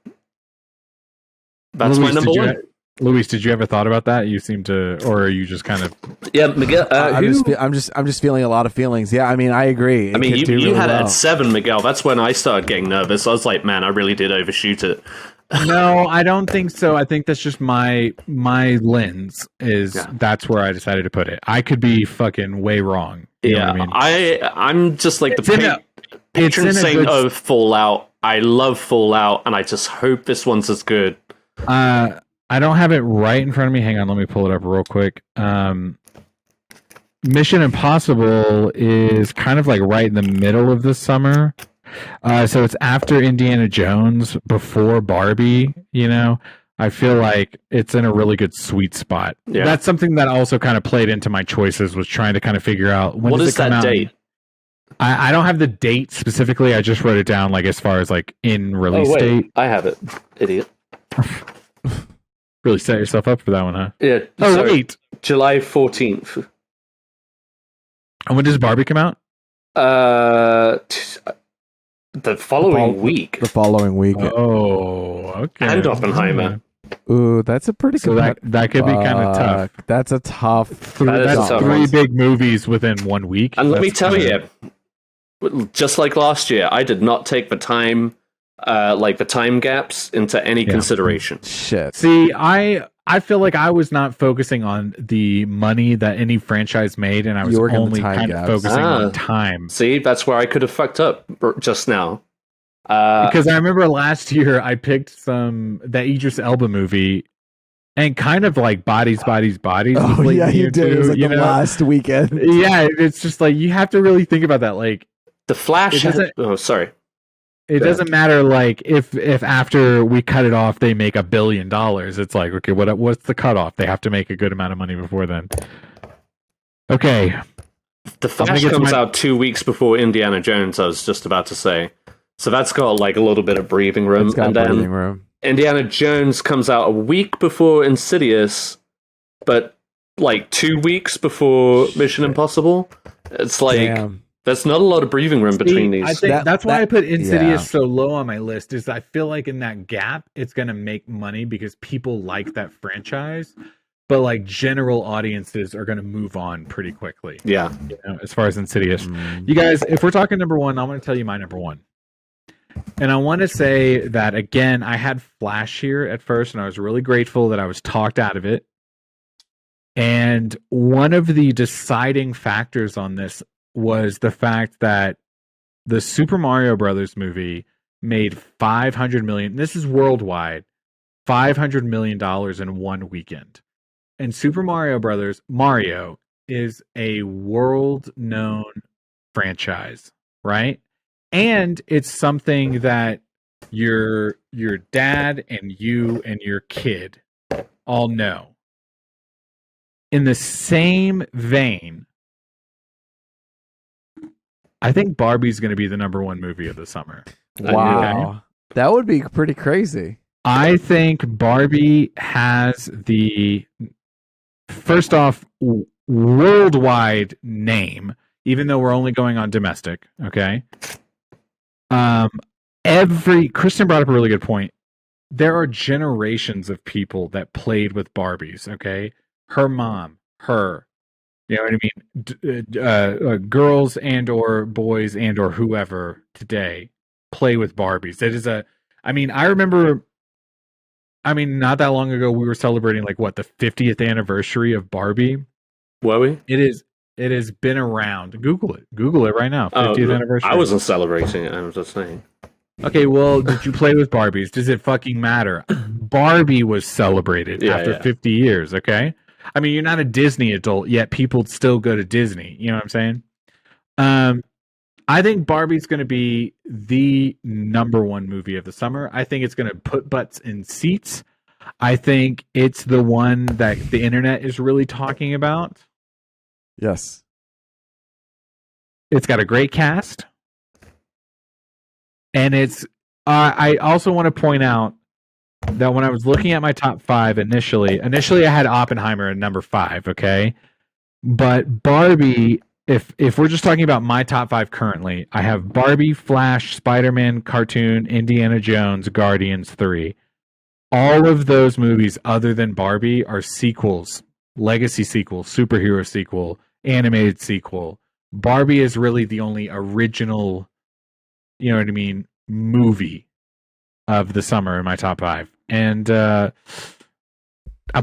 that's my number one. Luis, did you ever thought about that? You seem to, or are you just kind of? Yeah, Miguel. I'm just feeling a lot of feelings. Yeah, I mean, I agree. I mean, you had it at 7, Miguel. That's when I started getting nervous. I was like, man, I really did overshoot it. No, I don't think so. I think that's just my lens. That's where I decided to put it. I could be fucking way wrong. You know what I mean? I'm just like the patron saint of Fallout. I love Fallout, and I just hope this one's as good. I don't have it right in front of me. Hang on, let me pull it up real quick. Mission Impossible is kind of like right in the middle of the summer. So it's after Indiana Jones, before Barbie, I feel like it's in a really good sweet spot. Yeah. That's something that also kind of played into my choices, was trying to kind of figure out when does it come out. What is that date? I don't have the date specifically. I just wrote it down like as far as like in release date. I have it. Idiot. Really set yourself up for that one, huh? Yeah. Wait. July 14th. And when does Barbie come out? The following week. The following week. Oh, okay. And Oppenheimer. Ooh, that's a pretty good. That could be kind of tough. That's a tough. That's 3 big movies within 1 week. And let me tell you, just like last year, I did not take the time. The time gaps into any consideration. Shit. See, I feel like I was not focusing on the money that any franchise made, and I was only kind of focusing on time. See, that's where I could have fucked up just now. Because I remember last year I picked that Idris Elba movie, and kind of like Bodies. Oh yeah, you did. It was like the last weekend. Yeah, it's just like you have to really think about that. Like The Flash. Sorry. It doesn't matter, like, if after we cut it off they make $1 billion. It's like, okay, what's the cutoff? They have to make a good amount of money before then. Okay. The Flash comes out 2 weeks before Indiana Jones, I was just about to say. So that's got like a little bit of breathing room. Breathing room. Indiana Jones comes out a week before Insidious, but like 2 weeks before Mission Impossible. It's like... Damn. There's not a lot of breathing room between these. I think that's why I put Insidious so low on my list, is I feel like in that gap, it's going to make money because people like that franchise, but like general audiences are going to move on pretty quickly. Yeah. As far as Insidious. You guys, if we're talking number one, I'm going to tell you my number one. And I want to say that, again, I had Flash here at first, and I was really grateful that I was talked out of it. And one of the deciding factors on this was the fact that the Super Mario Brothers movie made $500 million. This is worldwide, $500 million in 1 weekend. And Super Mario Brothers, Mario, is a world-known franchise, right? And it's something that your dad and you and your kid all know. In the same vein, I think Barbie's going to be the number one movie of the summer. Wow. That would be pretty crazy. I think Barbie has the, first off, worldwide name, even though we're only going on domestic. Okay. Kristen brought up a really good point. There are generations of people that played with Barbies. Okay. Her mom, her, you know what I mean? Girls and or boys and or whoever today play with Barbies. It is I remember, not that long ago, we were celebrating the 50th anniversary of Barbie. Were we? It has been around. Google it right now. 50th anniversary. I wasn't celebrating it. I was just saying. Okay, well, did you play with Barbies? Does it fucking matter? Barbie was celebrated after 50 years, okay? You're not a Disney adult, yet people still go to Disney. You know what I'm saying? I think Barbie's going to be the number one movie of the summer. I think it's going to put butts in seats. I think it's the one that the internet is really talking about. Yes. It's got a great cast. And it's, I also want to point out that when I was looking at my top 5 initially I had Oppenheimer at number 5, okay? But Barbie, if we're just talking about my top 5 currently, I have Barbie, Flash, Spider-Man cartoon, Indiana Jones, Guardians 3. All of those movies other than Barbie are sequels, legacy sequel, superhero sequel, animated sequel. Barbie is really the only original, you know what I mean, movie of the summer in my top 5. And I'm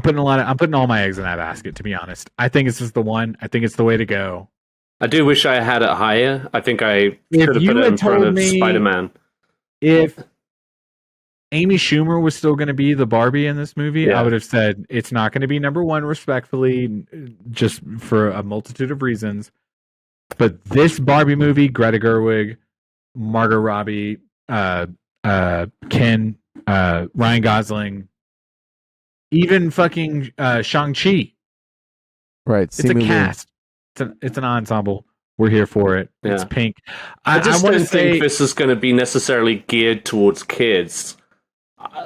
putting all my eggs in that basket, to be honest. I think this is the one. I think it's the way to go. I do wish I had it higher. I think I could have put it in front of Spider-Man. If Amy Schumer was still going to be the Barbie in this movie, I would have said it's not going to be number one, respectfully, just for a multitude of reasons. But this Barbie movie, Greta Gerwig, Margot Robbie, Ken, Ryan Gosling, even fucking Shang-Chi. Right. It's a cast. It's an ensemble. We're here for it. Yeah. It's pink. I just don't think this is going to be necessarily geared towards kids.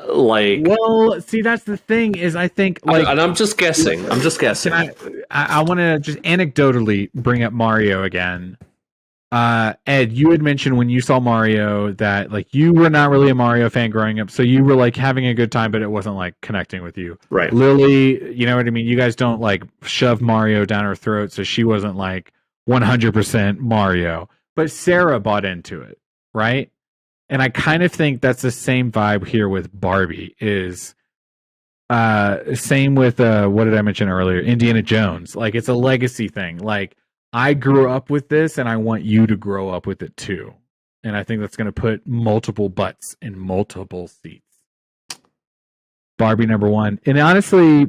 Well, see, that's the thing is I think and I'm just guessing. I want to just anecdotally bring up Mario again. Ed, you had mentioned when you saw Mario that you were not really a Mario fan growing up, so you were having a good time, but it wasn't connecting with you. Right. Lily, you know what I mean? You guys don't shove Mario down her throat, so she wasn't 100% Mario. But Sarah bought into it, right? And I kind of think that's the same vibe here with Barbie is same with what did I mention earlier? Indiana Jones. It's a legacy thing. I grew up with this and I want you to grow up with it too. And I think that's going to put multiple butts in multiple seats. Barbie number 1. And honestly,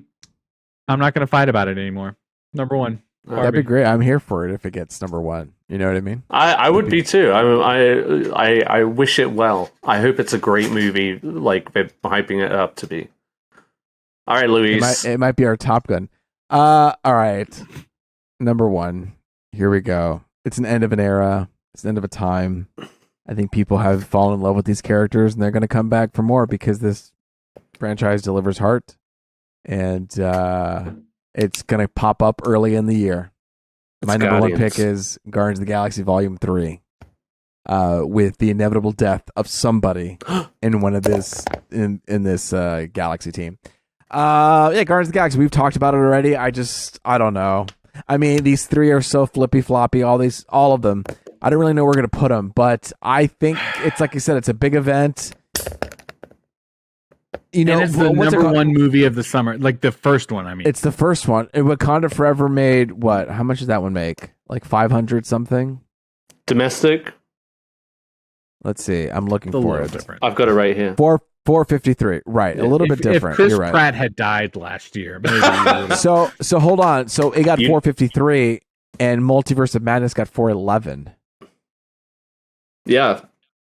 I'm not going to fight about it anymore. Number 1. Barbie. That'd be great. I'm here for it if it gets number 1. You know what I mean? I would be too. I wish it well. I hope it's a great movie, they're hyping it up to be. All right, Luis. It might be our Top Gun. All right. Number 1. Here we go. It's an end of an era. It's an end of a time. I think people have fallen in love with these characters, and they're going to come back for more because this franchise delivers heart, and it's going to pop up early in the year. My number 1 pick is Guardians of the Galaxy Volume 3, with the inevitable death of somebody in one of this in this Galaxy team. Guardians of the Galaxy. We've talked about it already. I don't know. These 3 are so flippy floppy. All of them. I don't really know where we're gonna put them, but I think it's like you said. It's a big event. And it's the number 1 movie of the summer, the first one. It's the first one. And Wakanda Forever made what? How much did that one make? 500 something. Domestic. Let's see. I'm looking for it. Different. I've got it right here. 453. Right. A little bit different. If Chris You're right. Pratt had died last year, maybe so hold on. So it got 453, and Multiverse of Madness got 411. Yeah.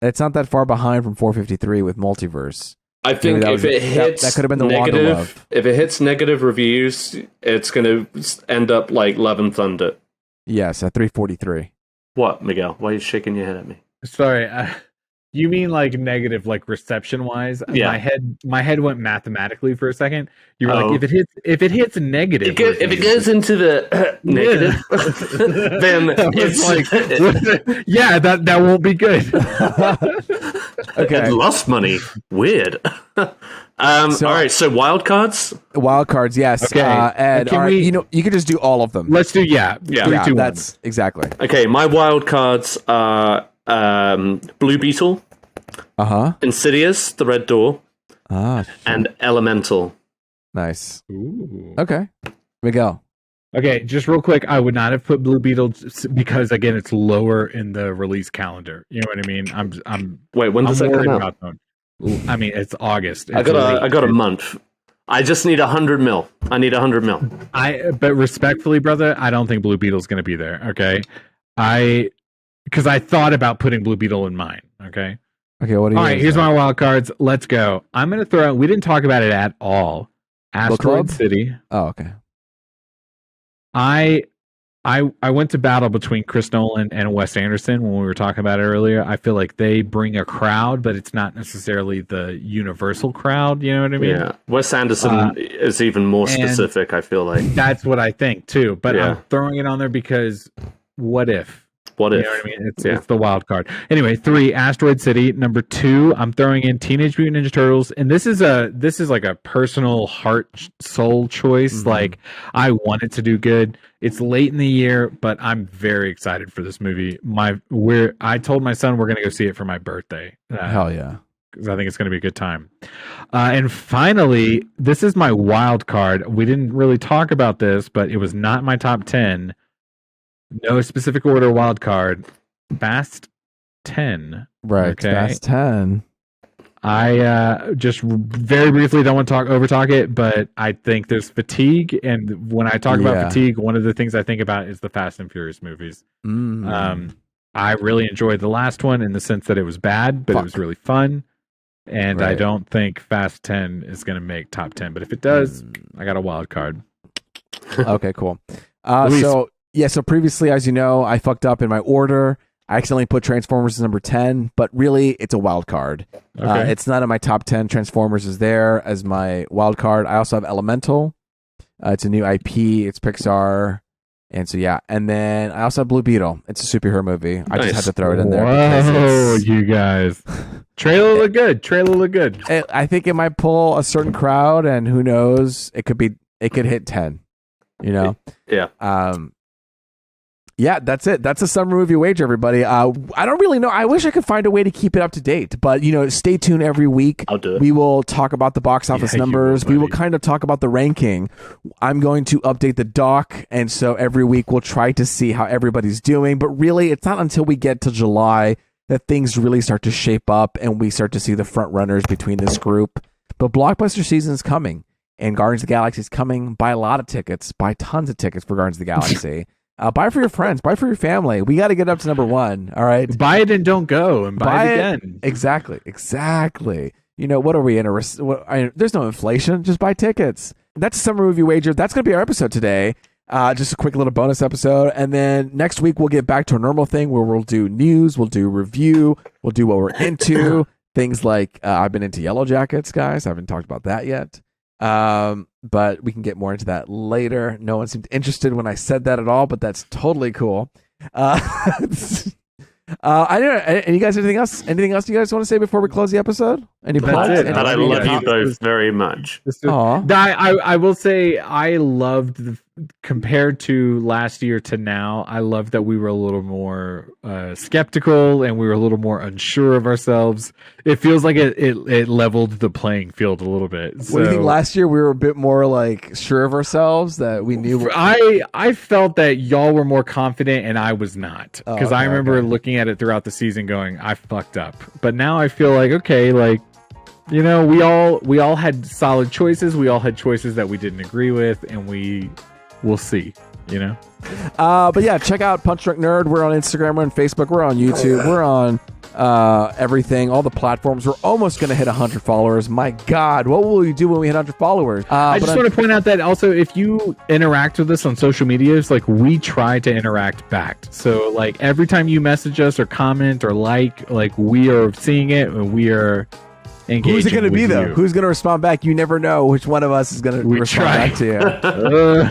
It's not that far behind from 453 with Multiverse. I think if it hits that could have been the negative, if it hits negative reviews, it's going to end up like Love and Thunder. Yes, at 343. What, Miguel? Why are you shaking your head at me? Sorry, you mean like negative, like reception wise? Yeah. My head went mathematically for a second. You were Oh. like, if it hits negative, If it goes into the negative, then it's like, yeah, that won't be good. Okay. It lost money. Weird. All right, so wild cards. Wild cards, yes. Okay. Ed, Can all right, we- you can just do all of them. Let's do Yeah. 3, 2, 1. That's exactly. Okay, my wild cards are Blue Beetle, Insidious, The Red Door, and Elemental. Nice. Ooh. Okay, Miguel. Okay, just real quick, I would not have put Blue Beetle because again, it's lower in the release calendar. You know what I mean? I'm Wait, when does I'm that worried come out? about that. I mean, it's August. I got a month. I just need 100 mil. I need 100 mil. But respectfully, brother, I don't think Blue Beetle's going to be there. Okay, because I thought about putting Blue Beetle in mine. Okay. Okay, what do you? All right, here's my wild cards. Let's go. I'm going to throw out. We didn't talk about it at all. Asteroid Club? City. Oh, okay. I went to battle between Chris Nolan and Wes Anderson when we were talking about it earlier. I feel like they bring a crowd, but it's not necessarily the universal crowd. You know what I mean? Yeah. Wes Anderson is even more specific, I feel like. That's what I think too. But Yeah. I'm throwing it on there because what if? What You if? know what I mean? It's the wild card. Anyway, 3, Asteroid City. Number 2, I'm throwing in Teenage Mutant Ninja Turtles, and this is like a personal heart soul choice. Mm-hmm. Like I want it to do good. It's late in the year, but I'm very excited for this movie. I told my son we're gonna go see it for my birthday. Hell yeah. Because I think it's going to be a good time. And finally, this is my wild card. We didn't really talk about this, but it was not my top 10. No specific order wild card. Fast 10. Right. Okay. Fast 10. I just very briefly don't want to overtalk it, but I think there's fatigue. And when I talk about fatigue, one of the things I think about is the Fast and Furious movies. I really enjoyed the last one in the sense that it was bad, but it was really fun. And I don't think Fast 10 is going to make top 10. But if it does, I got a wild card. Okay, cool. So previously, as you know, I fucked up in my order. I accidentally put Transformers as number 10, but really, it's a wild card. Okay. It's not in my top 10. Transformers is there as my wild card. I also have Elemental. It's a new IP. It's Pixar. And so, yeah. And then I also have Blue Beetle. It's a superhero movie. I just had to throw it in there. Whoa, you guys. Trailer look good. I think it might pull a certain crowd, and who knows? It could hit 10. You know? Yeah. Yeah, that's it. That's a summer movie wager, everybody. I don't really know. I wish I could find a way to keep it up to date, but stay tuned every week. I'll do it. We will talk about the box office numbers. We will kind of talk about the ranking. I'm going to update the doc, and so every week we'll try to see how everybody's doing. But really, it's not until we get to July that things really start to shape up, and we start to see the front runners between this group. But Blockbuster season is coming, and Guardians of the Galaxy is coming. Buy a lot of tickets. Buy tons of tickets for Guardians of the Galaxy. Buy for your friends. Buy for your family. We got to get up to number 1. All right. Buy it and don't go, and buy it again. Exactly. What are we in there's no inflation. Just buy tickets. That's a summer movie wager. That's going to be our episode today. Just a quick little bonus episode. And then next week, we'll get back to our normal thing where we'll do news, we'll do review, we'll do what we're into. Things like I've been into Yellow Jackets, guys. I haven't talked about that yet. But we can get more into that later. No one seemed interested when I said that at all, but that's totally cool. I don't know. And you guys, anything else you guys want to say before we close the episode? Any plugs? That I love you both very much. I will say I loved compared to last year to now, I love that we were a little more skeptical and we were a little more unsure of ourselves. It feels like it leveled the playing field a little bit. What do you think? Last year we were a bit more like sure of ourselves, that we knew. I felt that y'all were more confident and I was not, because I remember looking at it throughout the season going, I fucked up. But now I feel like, okay, like, we all had solid choices. We all had choices that we didn't agree with, and we we'll see. You know. But yeah, check out Punch Drunk Nerd. We're on Instagram, we're on Facebook, we're on YouTube, we're on everything, all the platforms. We're almost going to hit 100 followers. My God, what will we do when we hit 100 followers? I just want to point out that also, if you interact with us on social medias, like we try to interact back. So like every time you message us or comment or like we are seeing it and we are engaging. Who's it going to be though? You. Who's going to respond back? You never know which one of us is going to respond back to you.